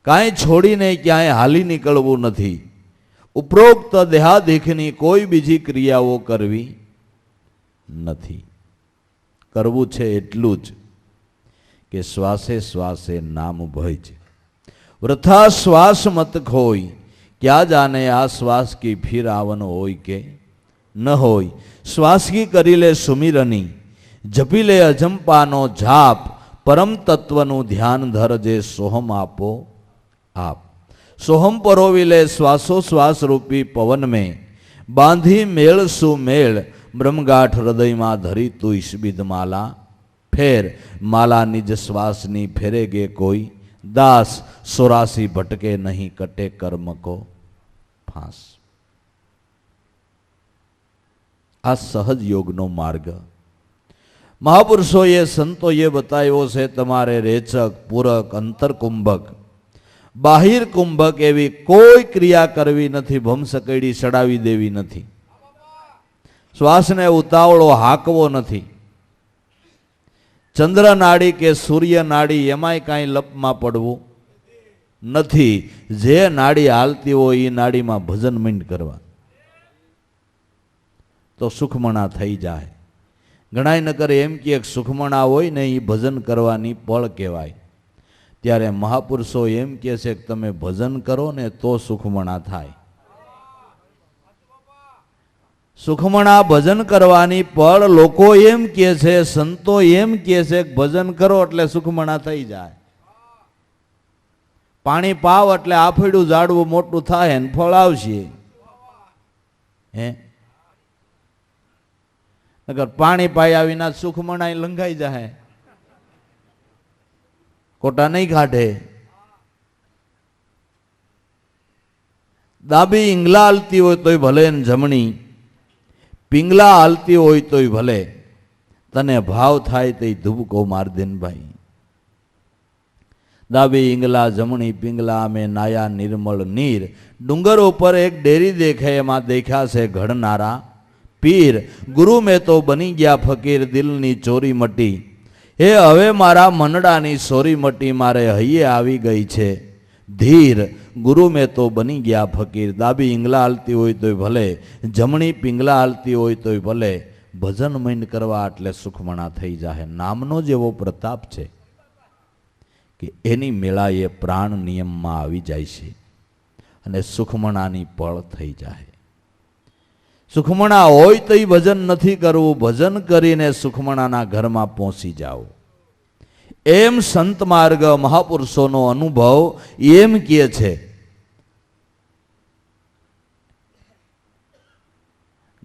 કાંઈ છોડીને ક્યાંય હાલી નીકળવું નથી, ઉપરોક્ત દેહાદેખની કોઈ બીજી ક્રિયાઓ કરવી નથી. કરવું છે એટલું જ કે શ્વાસે શ્વાસે નામ ભજ, વૃથા શ્વાસ મત ખોય, ક્યાં જાને આ શ્વાસ કી ફિર આવન હોય કે ન હોય. શ્વાસ કી કરી લે સુમિરની, જપી લે અજંપાનો જાપ, પરમ તત્વનું ધ્યાન ધરજે સોહમ આપો આપ. સોહમ પરોવી લે શ્વાસોશ્વાસ રૂપી પવન में, બાંધી મેળ સુમેળ, બ્રહ્મગાંઠ હૃદયમાં ધરી તું ઈશબિદ માલા ફેર. માલા નિજ શ્વાસની ફેરેગે કોઈ દાસ, 84 ભટકે નહીં કટે કર્મ કો ફાંસ. આ સહજ યોગનો માર્ગ મહાપુરુષોએ સંતોએ બતાવ્યો છે. તમારે રેચક, પૂરક, અંતરકુંભક, બાહિર કુંભક એવી કોઈ ક્રિયા કરવી નથી, ભમસકડી ચડાવી દેવી નથી, શ્વાસને ઉતાવળો હાંકવો નથી. ચંદ્ર નાડી કે સૂર્ય નાડી એમાંય કાંઈ લપમાં પડવું નથી. જે નાડી હાલતી હોય એ નાડીમાં ભજન માંડ કરવા તો સુખમણા થઈ જાય. ઘણાય નકર એમ કે સુખમણા હોય ને એ ભજન કરવાની પળ કહેવાય. ત્યારે મહાપુરુષો એમ કહે છે કે તમે ભજન કરો ને તો સુખમણા થાય. સુખમણા ભજન કરવાની પળ લોકો એમ કહે છે, સંતો એમ કહે છે કે ભજન કરો એટલે સુખમણા થઈ જાય. પાણી પાવ એટલે આફેડું ઝાડવું મોટું થાય ને ફળ આવશે. હે નકર પાણી પાયા વિના સુખમણાઈ લંઘાઈ જાય, કોટા નહીં કાઢે. ડાબી ઈંગલા હાલતી હોય તોય ભલે ને જમણી પિંગલા હાલતી હોય તોય ભલે, તને ભાવ થાય તે ધુબકો માર દેન ભાઈ. ડાબી ઈંગલા જમણી પિંગલા અમે નાયા નિર્મળ નીર. ડુંગર ઉપર એક ડેરી દેખે એમાં દેખ્યા છે ઘડનારા પીર. ગુરુ મેં તો બની ગયા ફકીર દિલની ચોરી મટી. હે હવે મારા મનડાની સોરી મટી મારે હૈયે આવી ગઈ છે ધીર. ગુરુ મેં તો બની ગયા ફકીર. ડાબી ઈંગલા હાલતી હોય તોય ભલે, જમણી પિંગલા હાલતી હોય તોય ભલે, ભજન મૈન કરવા એટલે સુખમણા થઈ જાય. નામનો જેવો પ્રતાપ છે કે એની મેળા એ પ્રાણ નિયમમાં આવી જાય છે અને સુખમણાની પળ થઈ જાય. સુખમણા હોય તો ભજન નથી કરવું, ભજન કરીને સુખમણાના ઘરમાં પહોંચી જાઓ. એમ સંત માર્ગ મહાપુરુષોનો અનુભવ એમ કહે છે.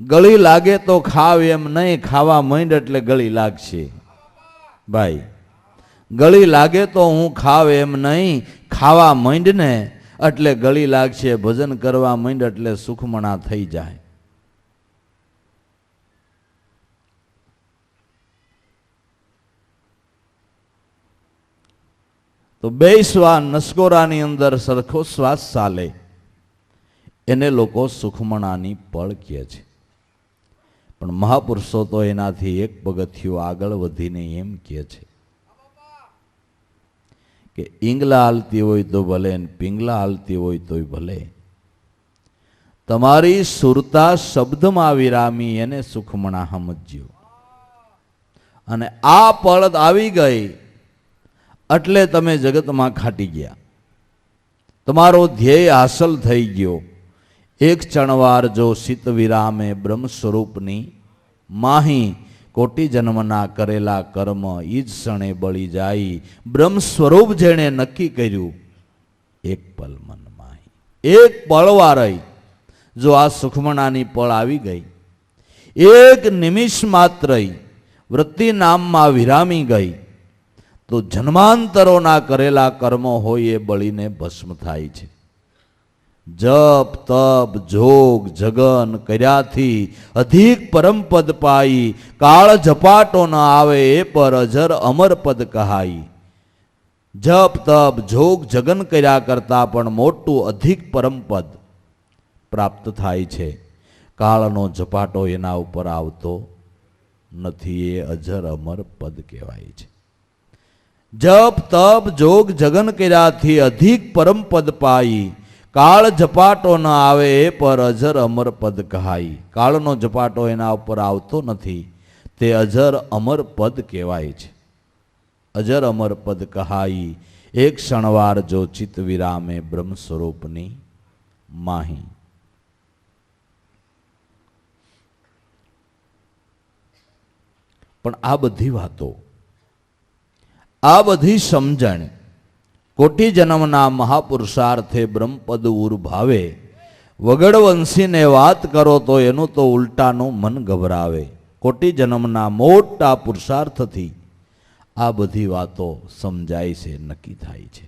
ગળી લાગે તો ખાવ એમ નહીં, ખાવા માંડ એટલે ગળી લાગશે ભાઈ. ગળી લાગે તો હું ખાવ એમ નહીં, ખાવા માંડ ને એટલે ગળી લાગશે. ભજન કરવા માંડ એટલે સુખમણા થઈ જાય. તો બે શ્વાસ નસકોરાની અંદર સરખો શ્વાસ ચાલે એને લોકો સુખમણાની પળ કહે છે. પણ મહાપુરુષો તો એનાથી એક પગથિયું આગળ વધીને એમ કહે છે કે ઈંગલા હાલતી હોય તો ભલે ને પિંગલા હાલતી હોય તોય ભલે, તમારી સુરતા શબ્દમાં વિરામી એને સુખમણા સમજ્યો. અને આ પળ આવી ગઈ એટલે તમે જગતમાં ખાટી ગયા, તમારો ધ્યેય હાંસલ થઈ ગયો. એક ચણવાર જો શીત વિરામે બ્રહ્મ સ્વરૂપની માહી, કોટી જન્મના કરેલા કર્મ ઈજ ક્ષણે બળી જાય. બ્રહ્મ સ્વરૂપ જેણે નક્કી કર્યું એક પલ મન માહી. એક પળવાર જો આ સુખમણાની પળ આવી ગઈ, એક નિમિષ માત્ર વૃત્તિ નામમાં વિરામી ગઈ, તો જન્માંતરોના કરેલા કર્મો હોય એ બળીને ભસ્મ થાય છે. જપ તપ જોગ જગન કર્યાથી અધિક પરમપદ પાઈ. કાળ ઝપાટો ન આવે એ પર અજર અમર પદ કહાઈ. જપ તપ જોગ જગન કર્યા કરતા પણ મોટું અધિક પરમપદ પ્રાપ્ત થાય છે. કાળનો ઝપાટો એના ઉપર આવતો નથી, એ અજર અમર પદ કહેવાય છે. જપ તપ જોગ જગન કર્યાથી અધિક પરમપદ પાઈ. કાળ ઝપાટો ન આવે એ પર અજર અમર પદ કહાઈ. કાળનો ઝપાટો એના ઉપર આવતો નથી, તે અજર અમર પદ કહેવાય છે. અજર અમર પદ કહાઈ. એક ક્ષણવાર જો ચિત્ત વિરામે બ્રહ્મ સ્વરૂપની માહી. પણ આ બધી વાતો, આ બધી સમજણ કોટી જન્મના મહાપુરુષાર્થે બ્રહ્મપદ ઉર ભાવે. વગડવંશીને વાત કરો તો એનું તો ઉલટાનું મન ગભરાવે. કોટી જન્મના મોટા પુરુષાર્થથી આ બધી વાતો સમજાય છે, નક્કી થાય છે.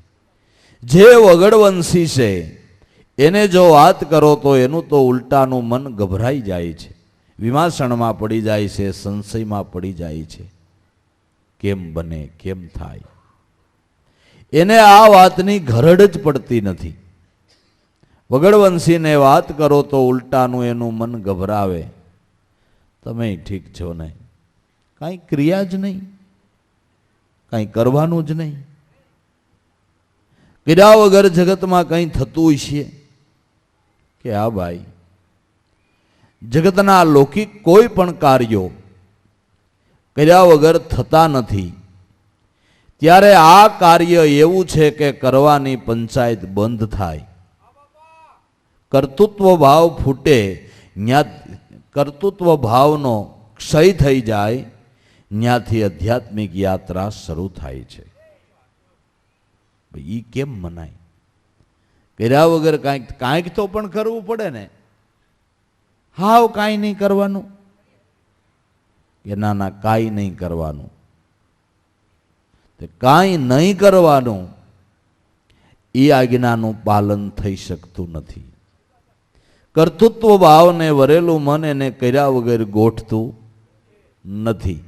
જે વગડવંશી છે એને જો વાત કરો તો એનું તો ઉલટાનું મન ગભરાઈ જાય છે, વિમાસણમાં પડી જાય છે, સંશયમાં પડી જાય છે. કેમ બને, કેમ થાય, એને આ વાતની ઘરડ જ પડતી નથી. વગડવંશીને વાત કરો તો ઉલટાનું એનું મન ગભરાવે. તમે ઠીક છો ને, કાંઈ ક્રિયા જ નહીં, કાંઈ કરવાનું જ નહીં. કર્યા વગર જગતમાં કંઈ થતું છે કે આ ભાઈ જગતના લૌકિક કોઈ પણ કાર્યો કર્યા વગર થતા નથી. ત્યારે આ કાર્ય એવું છે કે કરવાની પંચાયત બંધ થાય, કર્તૃત્વ ભાવ ફૂટે, કર્તૃત્વ ભાવનો ક્ષય થઈ જાય, ત્યાંથી આધ્યાત્મિક યાત્રા શરૂ થાય છે. એ કેમ મનાય? કર્યા વગર કાંઈક તો પણ કરવું પડે ને. હાવ કાંઈ નહીં કરવાનું કે ના કાંઈ નહીં કરવાનું. કાંઈ નહીં કરવાનું એ આજ્ઞાનું પાલન થઈ શકતું નથી. કર્તૃત્વ ભાવને વરેલું મન એને કર્યા વગર ગોઠતું નથી.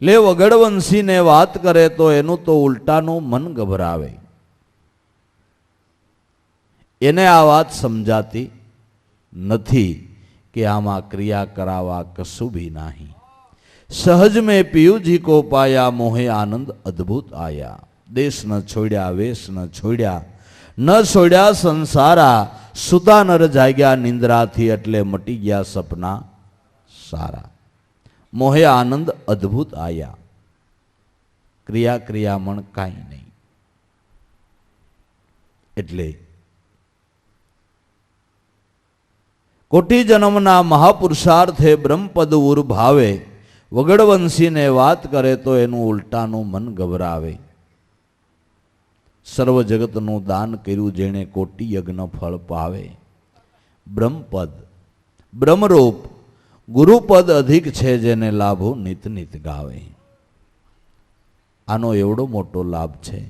લે વગડવંશીને વાત કરે તો એનું તો ઉલટાનું મન ગભરાવે. એને આ વાત સમજાતી નથી કે આમાં ક્રિયા કરાવા કશું ભી નહીં. સહજ મેં પિયું જી કો પાયા મોહે આનંદ અદ્ભુત આયા. દેશ ન છોડ્યા વેશ ન છોડ્યા ન છોડ્યા સંસારા. સુતા નર જાગ્યા નિંદ્રાથી એટલે મટી ગયા સપના સારા. મોહે આનંદ અદ્ભુત આયા. ક્રિયામણ કાંઈ નહીં. એટલે કોટી જન્મના મહાપુરુષાર્થે બ્રહ્મપદ ઉર ભાવે વગડવંશીને વાત કરે તો એનું ઉલટાનું મન ગભરાવે. સર્વ જગતનું દાન કર્યું જેણે કોટી યજ્ઞ ફળ પાવે. બ્રહ્મપદ બ્રહ્મરૂપ ગુરુપદ અધિક છે જેને લાભો નિત નિત ગાવે. આનો એવડો મોટો લાભ છે.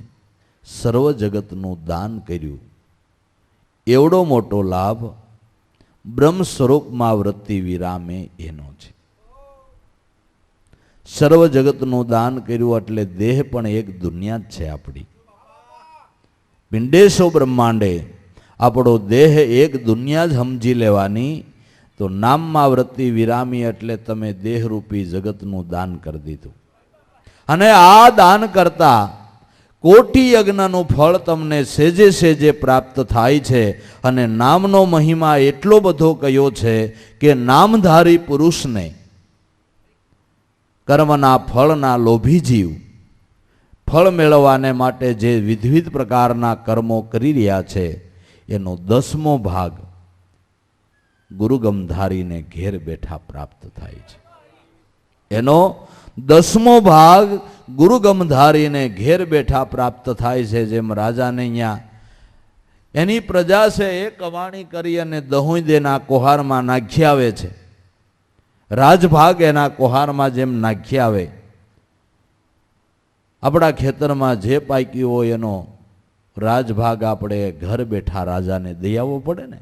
સર્વ જગતનું દાન કર્યું એવડો મોટો લાભ બ્રહ્મ સ્વરૂપમાં વૃત્તિ વિરામે એનો છે. સર્વ જગતનું દાન કર્યું એટલે દેહ પણ એક દુનિયા જ છે આપણી. પિંડેશો બ્રહ્માંડે આપણો દેહ એક દુનિયા જ સમજી લેવાની. તો નામમાં વૃત્તિ વિરામી એટલે તમે દેહરૂપી જગતનું દાન કરી દીધું. અને આ દાન કરતા કોટી યજ્ઞનું ફળ તમને સેજે સેજે પ્રાપ્ત થાય છે. અને નામનો મહિમા એટલો બધો કયો છે કે નામધારી પુરુષને કર્મના ફળના લોભી જીવ ફળ મેળવવાને માટે જે વિવિધ પ્રકારના કર્મો કરી રહ્યા છે એનો 10મો ભાગ ગુરુગમધારીને ઘેર બેઠા પ્રાપ્ત થાય છે. એનો 10મો ભાગ ગુરુગમધારીને ઘેર બેઠા પ્રાપ્ત થાય છે. જેમ રાજાને અહીંયા એની પ્રજા છે એ કમાણી કરી અને દહોઈદેના કોહારમાં નાખી આવે છે. રાજભાગ એના કોહારમાં જેમ નાખી આવે. આપણા ખેતરમાં જે પાક્યું હોય એનો રાજભાગ આપણે ઘર બેઠા રાજાને દઈ આવવો પડે ને.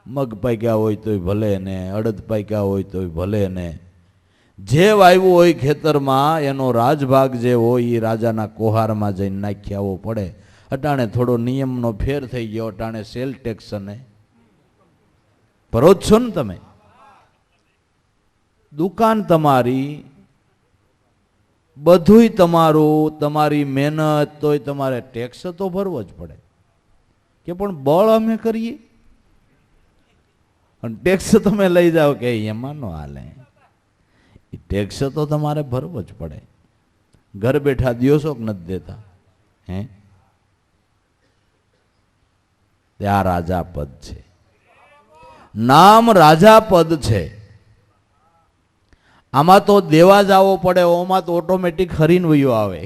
મગ પાક્યા હોય તોય ભલે ને, અડદ પાક્યા હોય તોય ભલે ને, જે વાવ્યું હોય ખેતરમાં એનો રાજભાગ જે હોય એ રાજાના કોહારમાં જઈને નાખી આવવો પડે. અટાણે થોડો નિયમનો ફેર થઈ ગયો. અટાણે સેલ ટેક્સ ને ભરો જ છો ને તમે. દુકાન તમારી, બધુંય તમારું, તમારી મહેનત, તોય તમારે ટેક્સ તો ભરવો જ પડે. કે પણ બળ અમે કરીએ અને ટેક્સ તમે લઈ જાઓ કે એમાં નો હાલે. એ ટેક્સ તો તમારે ભરવો જ પડે. ઘર બેઠા દ્યો છો કે નથી દેતા? તે આ રાજા પદ છે. નામ રાજા પદ છે. આમાં તો દેવા જવો પડે. ઓમાં તો ઓટોમેટિક હરીને વયો આવે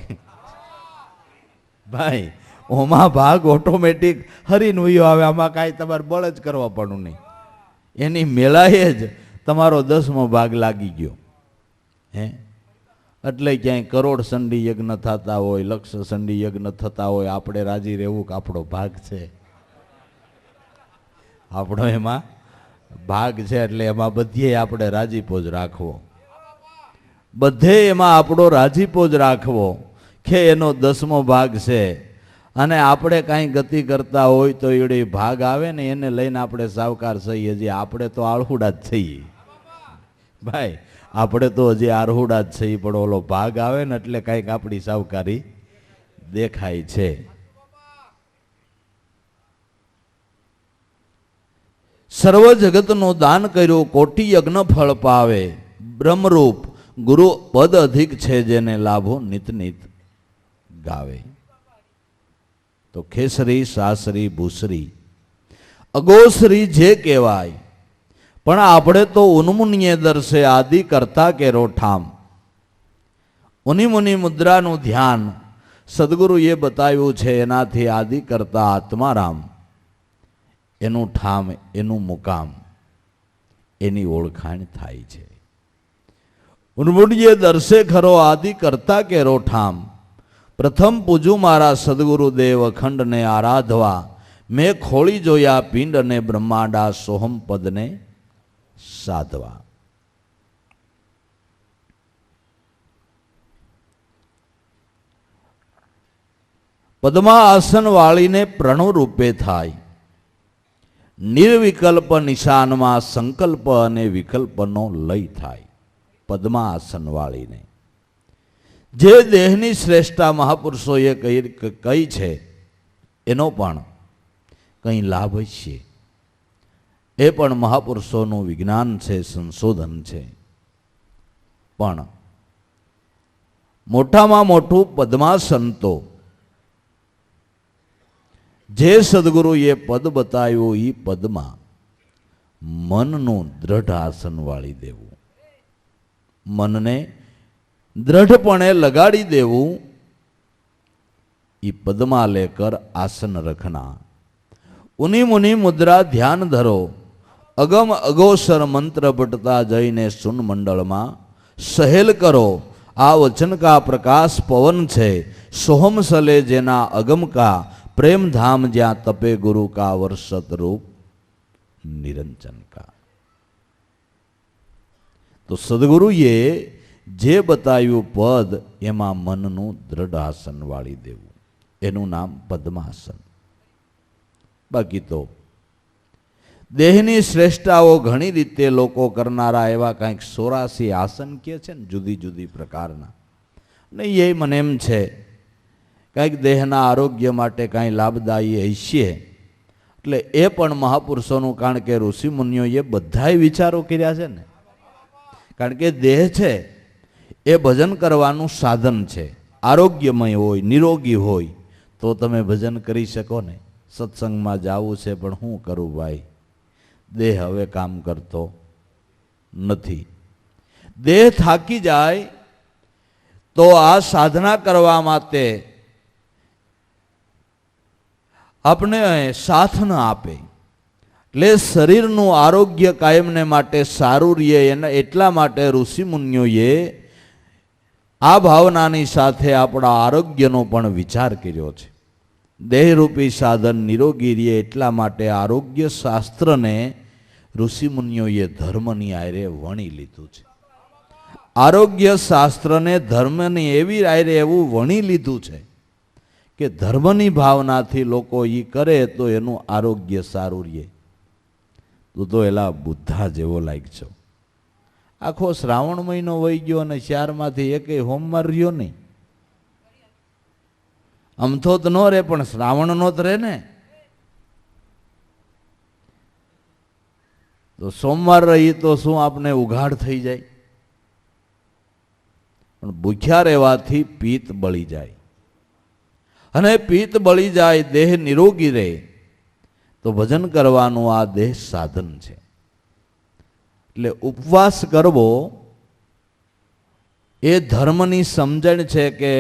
ભાઈ. ઓમાં ભાગ ઓટોમેટિક હરીને વયો આવે. આમાં કાંઈ તમારે બળ જ કરવા પડવું નહીં. એની મેળાએ જ તમારો 10મો ભાગ લાગી ગયો. એટલે ક્યાંય કરોડ સંડી યજ્ઞ થતા હોય, લક્ષ સંડી યજ્ઞ થતા હોય, આપણે રાજી રહેવું કે આપણો ભાગ છે. આપણો એમાં ભાગ છે એટલે એમાં બધે આપણે રાજીપો જ રાખવો. બધે એમાં આપણો રાજીપો જ રાખવો કે એનો 10મો ભાગ છે. અને આપણે કાંઈ ગતિ કરતા હોય તો એડે ભાગ આવે ને એને લઈને આપણે સાવકાર થઈએ. હજી આપણે તો આળહુડા જ થઈએ ભાઈ. આપણે તો હજી આરહુડા જ છીએ. પણ ઓલો ભાગ આવે ને એટલે કાંઈક આપણી સાવકારી દેખાય છે. સર્વ જગતનું દાન કર્યું કોટી યજ્ઞ ફળ પાવે. બ્રહ્મરૂપ ગુરુ પદ અધિક છે જેને લાભો નિત નિત ગાવે. તો ખેસરી સાસરી ભૂસરી અગોસરી જે કહેવાય. પણ આપણે તો ઉન્મુનિય દર્શે આદિ કરતા કે રોઠામ. ઉની મુનિ મુદ્રાનું ધ્યાન સદગુરુએ બતાવ્યું છે. એનાથી આદિ કરતા આત્મારામ, એનું ઠામ, એનું મુકામ, એની ઓળખાણ થાય છે. ઉન્મુડીએ દર્શે ખરો આદિ કરતા કેરો ઠામ, પ્રથમ પૂજું મારા સદગુરુદેવ અખંડને આરાધવા, મેં ખોળી જોયા પિંડ અને બ્રહ્માંડા સોહમ પદને સાધવા. પદ્મા આસન વાળીને પ્રણવ રૂપે થાય, નિર્વિકલ્પ નિશાનમાં સંકલ્પ અને વિકલ્પનો લય થાય. પદ્મા આસન વાળીને જે દેહની શ્રેષ્ઠતા મહાપુરુષોએ કહી છે, એનો પણ કંઈ લાભ છે. એ પણ મહાપુરુષોનું વિજ્ઞાન છે, સંશોધન છે. પણ મોટામાં મોટું પદ્માસન તો જે સદગુરુએ પદ બતાવ્યું, એ પદમાં મનનું દ્રઢ આસન વાળી દેવું, મનને દ્રઢપણે લગાડી દેવું. એ પદમાં લેકર આસન રખના, ઉની મુનિ મુદ્રા ધ્યાન ધરો, અગમ અગોસર મંત્ર બટતા જઈને સુન મંડળમાં સહેલ કરો. આ વચન કા પ્રકાશ પવન છે, સોહમ સલે જેના અગમ કા, પ્રેમ ધામ જ્યાં તપે ગુરુ કા, વર્ષત રૂપ નિરંજન કા. તો સદગુરુએ જે બતાવ્યું પદ, એમાં મનનું દ્રઢ આસન વાળી દેવું, એનું નામ પદ્માસન. બાકી તો દેહની શ્રેષ્ઠતાઓ ઘણી રીતે લોકો કરનારા એવા કંઈક 84 આસન કહે છે ને, જુદી જુદી પ્રકારના. નહીં, એ મને એમ છે કંઈક દેહના આરોગ્ય માટે કાંઈ લાભદાયી હશે, એટલે એ પણ મહાપુરુષોનું, કારણ કે ઋષિમુનિઓએ બધાય વિચારો કર્યા છે ને. કારણ કે દેહ છે એ ભજન કરવાનું સાધન છે. આરોગ્યમય હોય, નિરોગી હોય તો તમે ભજન કરી શકો ને. સત્સંગમાં જવું છે, પણ શું કરું ભાઈ, દેહ હવે કામ કરતો નથી. દેહ થાકી જાય તો આ સાધના કરવા માટે આપણે સાથ ન આપે. એટલે શરીરનું આરોગ્ય કાયમને માટે સારું રહે, એના એટલા માટે ઋષિમુનિઓએ આ ભાવનાની સાથે આપણા આરોગ્યનો પણ વિચાર કર્યો છે. દેહરૂપી સાધન નિરોગી રહે એટલા માટે આરોગ્ય શાસ્ત્રને ઋષિમુનિઓએ ધર્મની આયરે વણી લીધું છે. આરોગ્ય શાસ્ત્રને ધર્મની એવી આયરે એવું વણી લીધું છે કે ધર્મની ભાવનાથી લોકો એ કરે તો એનું આરોગ્ય સારું રહે. તું તો એલા બુદ્ધા જેવો લાગશો. આખો શ્રાવણ મહિનો વહી ગયો અને 4માંથી એકેય હોમવાર રહ્યો નહીં. અમથો તો ન રહે, પણ શ્રાવણનો તો રહે ને. તો સોમવાર રહી તો શું આપણે ઉઘાડ થઈ જાય? પણ ભૂખ્યા રહેવાથી પિત્ત બળી જાય, અને પિત્ત બળી જાય, દેહ નિરોગી રહે તો ભજન કરવાનું આ દેહ સાધન છે. એટલે ઉપવાસ કરવો એ ધર્મની સમજણ છે કે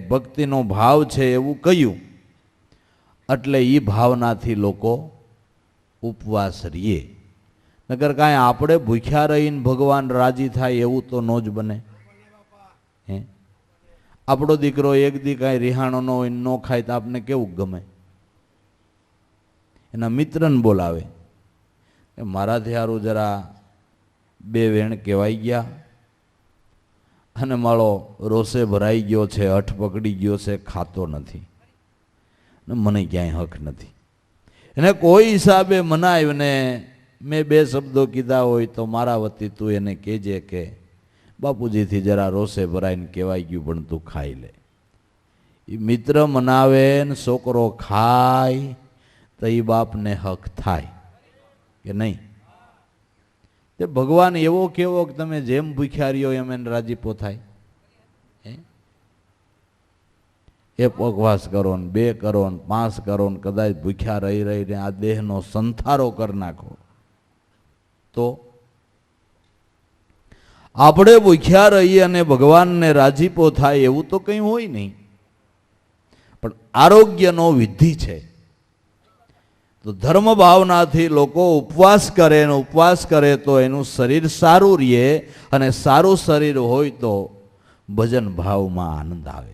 ભક્તિનો ભાવ છે એવું કહ્યું, એટલે એ ભાવનાથી લોકો ઉપવાસ રહીએ. નકર કાંઈ આપણે ભૂખ્યા રહીને ભગવાન રાજી થાય એવું તો ન જ બને. હે, આપણો દીકરો એક દી કાંઈ રિહાણો ન હોય, ન ખાય તો આપને કેવું ગમે? એના મિત્રને બોલાવે, મારાથી સારું જરા 2 વેણ કહેવાઈ ગયા, અને મારો રોષે ભરાઈ ગયો છે, હઠ પકડી ગયો છે, ખાતો નથી ને મને ક્યાંય હક નથી. એને કોઈ હિસાબે મનાવ્યું, મેં 2 શબ્દો કીધા હોય તો મારા વતી તું એને કહેજે કે બાપુજીથી જરા રોષે ભરાઈને કહેવાઈ ગયું, પણ તું ખાઈ લે. એ મિત્ર મનાવે ને છોકરો ખાય તો એ બાપને હક થાય કે નહીં? તે ભગવાન એવો કેવો કે તમે જેમ ભૂખ્યા રહ્યો એમ એને રાજીપો થાય? એક ઉપવાસ કરો ને 2 કરો ને 5 કરો ને કદાચ ભૂખ્યા રહી રહીને આ દેહનો સંથારો કરી નાખો તો આપણે ભૂખ્યા રહીએ અને ભગવાનને રાજીપો થાય એવું તો કંઈ હોય નહીં, પણ આરોગ્યનો વિધિ છે. તો ધર્મ ભાવનાથી લોકો ઉપવાસ કરે ને ઉપવાસ કરે તો એનું શરીર સારું રહે, અને સારું શરીર હોય તો ભજન ભાવમાં આનંદ આવે.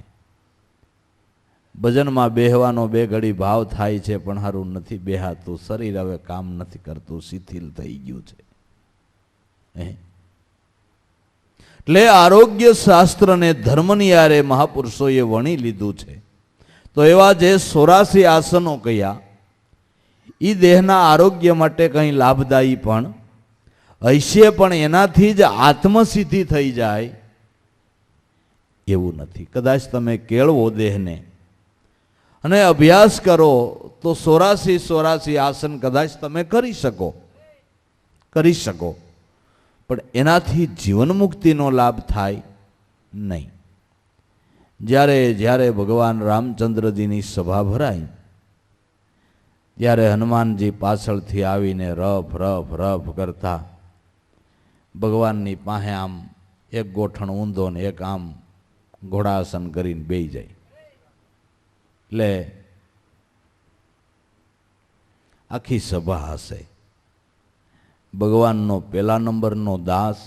ભજનમાં બેહવાનો બે ઘડી ભાવ થાય છે, પણ સારું નથી બેહાતું, શરીર હવે કામ નથી કરતું, શિથિલ થઈ ગયું છે. એટલે આરોગ્ય શાસ્ત્રને ધર્મની યારે મહાપુરુષોએ વણી લીધું છે. તો એવા જે 84 આસનો કયા, એ દેહના આરોગ્ય માટે કંઈ લાભદાયી પણ હશે, પણ એનાથી જ આત્મસિદ્ધિ થઈ જાય એવું નથી. કદાચ તમે કેળવો દેહને અને અભ્યાસ કરો તો 84 આસન કદાચ તમે કરી શકો, પણ એનાથી જીવન મુક્તિનો લાભ થાય નહીં. જ્યારે ભગવાન રામચંદ્રજીની સભા ભરાઈ, ત્યારે હનુમાનજી પાછળથી આવીને રફ રફ રફ કરતા ભગવાનની પાસે આમ એક ગોઠણ ઊંધો ને એક આમ ઘોડાસન કરીને બેસી જાય. એટલે આખી સભા હશે. ભગવાનનો પહેલા નંબરનો દાસ,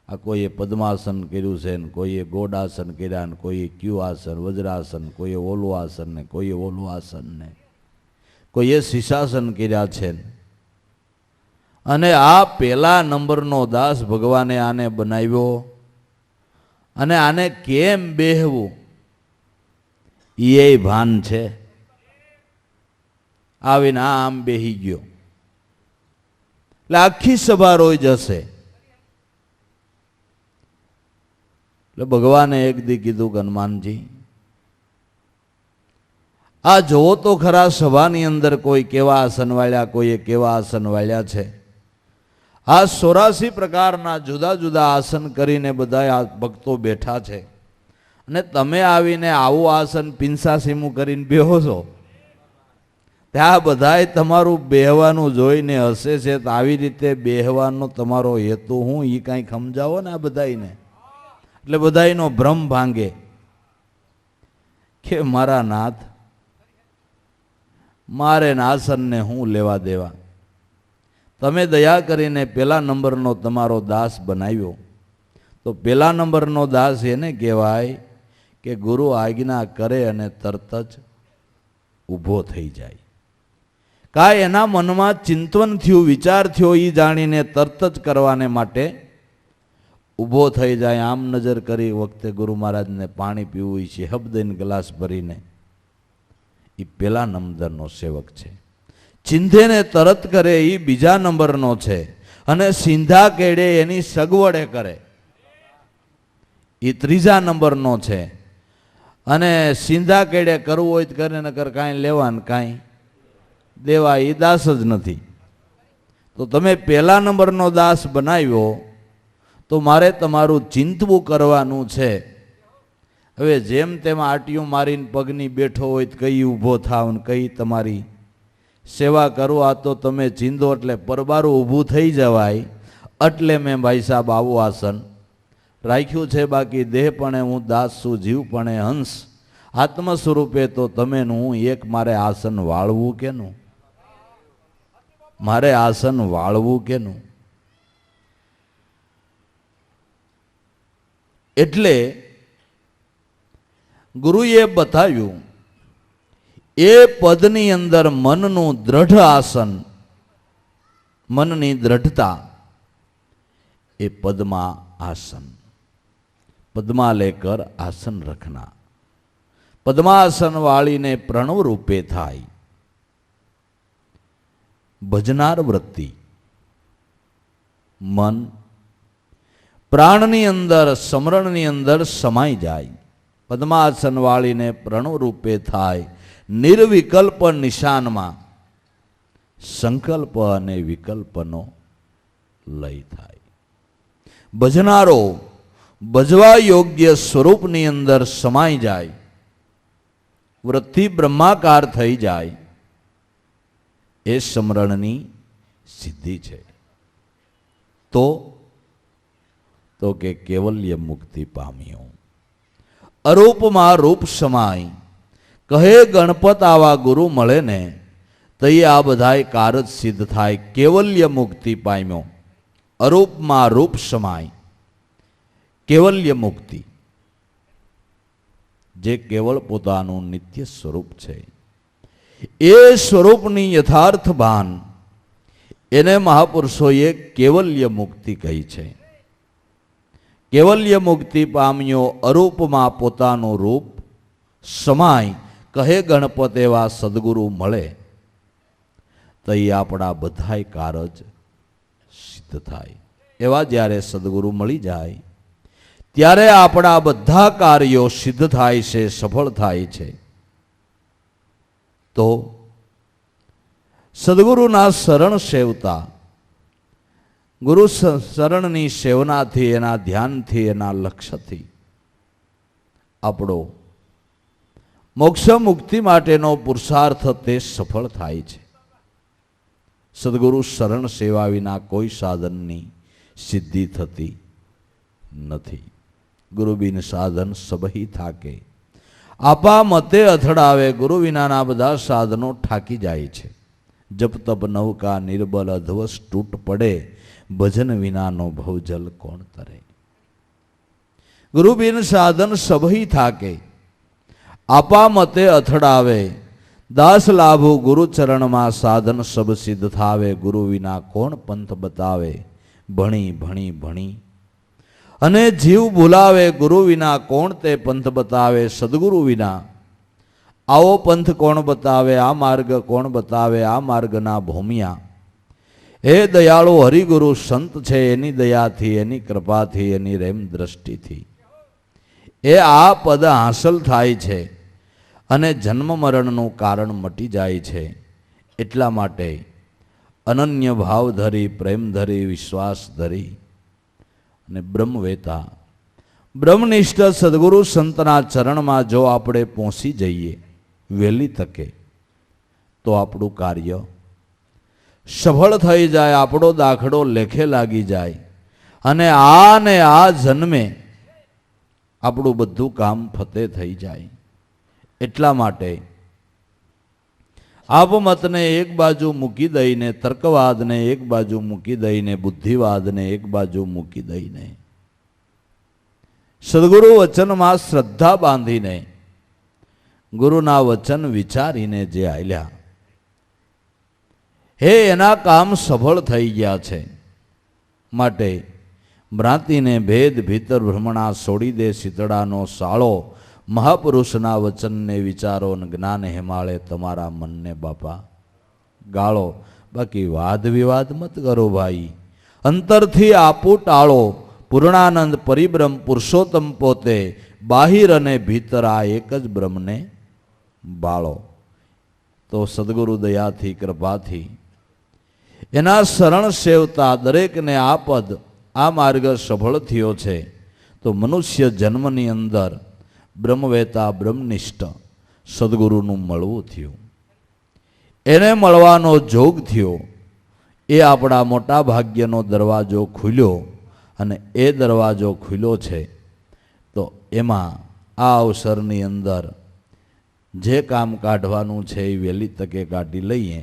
આ કોઈએ પદ્માસન કર્યું છે ને કોઈએ ગોડાસન કર્યા ને કોઈએ ક્યુ આસન, વજ્રાસન, કોઈએ ઓલું આસન ને કોઈએ ઓલું આસન ને કોઈએ શીર્ષાસન કર્યા છે. અને આ પહેલા નંબરનો દાસ ભગવાને આને બનાવ્યો, અને આને કેમ બેહવું એ ભાન છે. આવીને આમ બેહી ગયો એટલે આખી સભા રોઈ જશે. એટલે ભગવાને એક દી કીધું કે હનુમાનજી, આ જોવો તો ખરા સભાની અંદર કોઈ કેવા આસન વાળ્યા, કોઈએ કેવા આસન વાળ્યા છે. આ 84 પ્રકારના જુદા જુદા આસન કરીને બધા ભક્તો બેઠા છે, અને તમે આવીને આવું આસન પિંસાસીમું કરીને બેહો છો. ત્યાં બધાય તમારું બેહવાનું જોઈને હસે છે. તો આવી રીતે બેહવાનો તમારો હેતુ હું એ કાંઈક સમજાવો ને આ બધાને. એટલે બધાયનો ભ્રમ ભાંગે કે મારા નાથ, મારે આસનને હું લેવા દેવા, તમે દયા કરીને પહેલા નંબરનો તમારો દાસ બનાવ્યો. તો પહેલા નંબરનો દાસ એને કહેવાય કે ગુરુ આજ્ઞા કરે અને તરત જ ઊભો થઈ જાય. કાંઈ એના મનમાં ચિંતન થયું, વિચાર થયો, એ જાણીને તરત જ કરવાને માટે ઊભો થઈ જાય. આમ નજર કરી વખતે ગુરુ મહારાજને પાણી પીવું છે, હબદઈને ગ્લાસ ભરીને, એ પહેલા નંબરનો સેવક છે. ચિંધેને તરત કરે એ બીજા નંબરનો છે, અને સિંધા કેડે એની સગવડે કરે એ ત્રીજા નંબરનો છે. અને સિંધા કેડે કરવું હોય તો કરે, નકર કાંઈ લેવા ને કાંઈ દેવા, એ દાસ જ નથી. તો તમે પહેલા નંબરનો દાસ બનાવ્યો, તો મારે તમારું ચિંતવું કરવાનું છે. હવે જેમ તેમ આટીયું મારીને પગની બેઠો હોય તો કઈ ઊભો થાવ ને કઈ તમારી સેવા કરો. આ તો તમે ચીંધો એટલે પરબારું ઊભું થઈ જવાય, એટલે મેં ભાઈ સાહેબ આવું આસન રાખ્યું છે. બાકી દેહ પણ હું દાસ છું, જીવ પણ હંસ, આત્મ સ્વરૂપે તો તમે હું એક. મારે આસન વાળવું કેનું, મારે આસન વાળવું કેનું. એટલે ગુરુએ બતાવ્યું એ પદની અંદર મનનું દ્રઢ આસન, મનની દ્રઢતા, એ પદ્મા આસન. પદ્મા લેકર આસન રખના. પદ્માસન વાળીને પ્રણવ રૂપે થાય. ભજનાર વૃત્તિ, મન પ્રાણની અંદર, સમરણની અંદર સમાઈ જાય. પદ્માસન વાળીને પ્રણવ રૂપે થાય. નિર્વિકલ્પ નિશાનમાં સંકલ્પ અને વિકલ્પનો લય થાય. ભજનારો ભજવા યોગ્ય સ્વરૂપની અંદર સમાઈ જાય, વૃત્તિ બ્રહ્માકાર થઈ જાય, એ સમરણની સિદ્ધિ છે. તો તો કે કેવલ્ય મુક્તિ પામ્યો. અરૂપમાં રૂપ સમાય, કહે ગણપત આવા ગુરુ મળે ને તઈ આ બધાય કારજ સિદ્ધ થાય. કેવલ્ય મુક્તિ પામ્યો. અરૂપમાં રૂપ સમાય, કેવલ્ય મુક્તિ, જે કેવળ પોતાનું નિત્ય સ્વરૂપ છે એ સ્વરૂપની યથાર્થ ભાન એને મહાપુરુષોએ કેવલ્ય મુક્તિ કહી છે. કેવલ્ય મુક્તિ પામ્યો, અરૂપમાં પોતાનું રૂપ સમાય, કહે ગણપત એવા સદગુરુ મળે તઈ આપણા બધાય કારજ સિદ્ધ થાય. એવા જ્યારે સદગુરુ મળી જાય ત્યારે આપણા બધા કાર્યો સિદ્ધ થાય છે, સફળ થાય છે. તો સદગુરુના શરણ સેવતા, ગુરુ શરણની સેવનાથી, એના ધ્યાનથી, એના લક્ષ્યથી આપણો મોક્ષ મુક્તિ માટેનો પુરુષાર્થ તે સફળ થાય છે. સદગુરુ શરણ સેવા વિના કોઈ સાધનની સિદ્ધિ થતી નથી. ગુરુ બિન સાધન સબહી થાકે, આપા મતે અથડાવે. ગુરુ વિનાના બધા સાધનો ઠાકી જાય છે. જપ તપ નૌકા નિર્બલ અધવસ તૂટ પડે, ભજન વિનાનો ભવજલ કોણ તરે. ગુરુ બિન સાધન સબહી થાકે, આપા મતે અથડાવે. દાસ લાભુ ગુરુ ચરણમાં, સાધન સબ સિદ્ધ થાવે. ગુરુ વિના કોણ પંથ બતાવે, ભણી ભણી ભણી અને જીવ ભૂલાવે. ગુરુ વિના કોણ તે પંથ બતાવે. સદગુરુ વિના આવો પંથ કોણ બતાવે, આ માર્ગ કોણ બતાવે. આ માર્ગના ભૂમિયા હે દયાળુ હરિગુરુ સંત છે, એની દયાથી, એની કૃપાથી, એની રેમ દ્રષ્ટિથી એ આ પદ હાંસલ થાય છે અને જન્મ મરણનું કારણ મટી જાય છે. એટલા માટે અનન્ય ભાવ ધરી, પ્રેમ ધરી, વિશ્વાસ ધરી અને બ્રહ્મવેતા, બ્રહ્મનિષ્ઠ સદગુરુ સંતના ચરણમાં જો આપણે પહોંચી જઈએ વહેલી તકે તો આપણું કાર્ય સફળ થઈ જાય, આપણો દાખલો લેખે લાગી જાય અને આ જન્મે આપણું બધું કામ ફતે થઈ જાય. એટલા માટે આપમતને એક બાજુ મૂકી દઈને, તર્કવાદને એક બાજુ મૂકી દઈને, બુદ્ધિવાદને એક બાજુ મૂકી દઈને, સદગુરુ વચનમાં શ્રદ્ધા બાંધીને, ગુરુના વચન વિચારીને જે આલ્યા હે એના કામ સફળ થઈ ગયા છે. માટે ભ્રાંતિને ભેદ ભીતર ભ્રમણા છોડી દે શીતળાનો સાળો. મહાપુરુષના વચનને વિચારો ને જ્ઞાન હેમાળે તમારા મનને બાપા ગાળો. બાકી વાદ વિવાદ મત કરો ભાઈ, અંતરથી આપું ટાળો. પૂર્ણાનંદ પરિબ્રહ્મ પુરુષોત્તમ પોતે, બાહિર અને ભીતર આ એક જ બ્રહ્મને બાળો. તો સદગુરુ દયાથી, કૃપાથી, એના શરણ સેવતા દરેકને આ પદ, આ માર્ગ સફળ થયો છે. તો મનુષ્ય જન્મની અંદર બ્રહ્મવેતા, બ્રહ્મનિષ્ઠ સદગુરુનું મળવું થયું, એને મળવાનો જોગ થયો. એ આપણા મોટા ભાગ્યનો દરવાજો ખુલ્યો અને એ દરવાજો ખુલ્યો છે. તો એમાં આ અવસરની અંદર જે કામ કાઢવાનું છે એ વહેલી તકે કાઢી લઈએ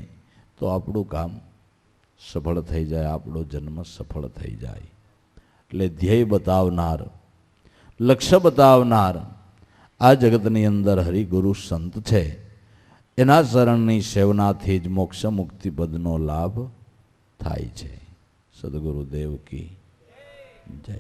તો આપણું કામ સફળ થઈ જાય, આપણો જન્મ સફળ થઈ જાય. એટલે ધ્યેય બતાવનાર, લક્ષ્ય બતાવનાર આ જગતની અંદર હરિગુરુ સંત છે. એના શરણની સેવનાથી જ મોક્ષ મુક્તિ પદનો લાભ થાય છે. સદગુરુદેવ કી જય.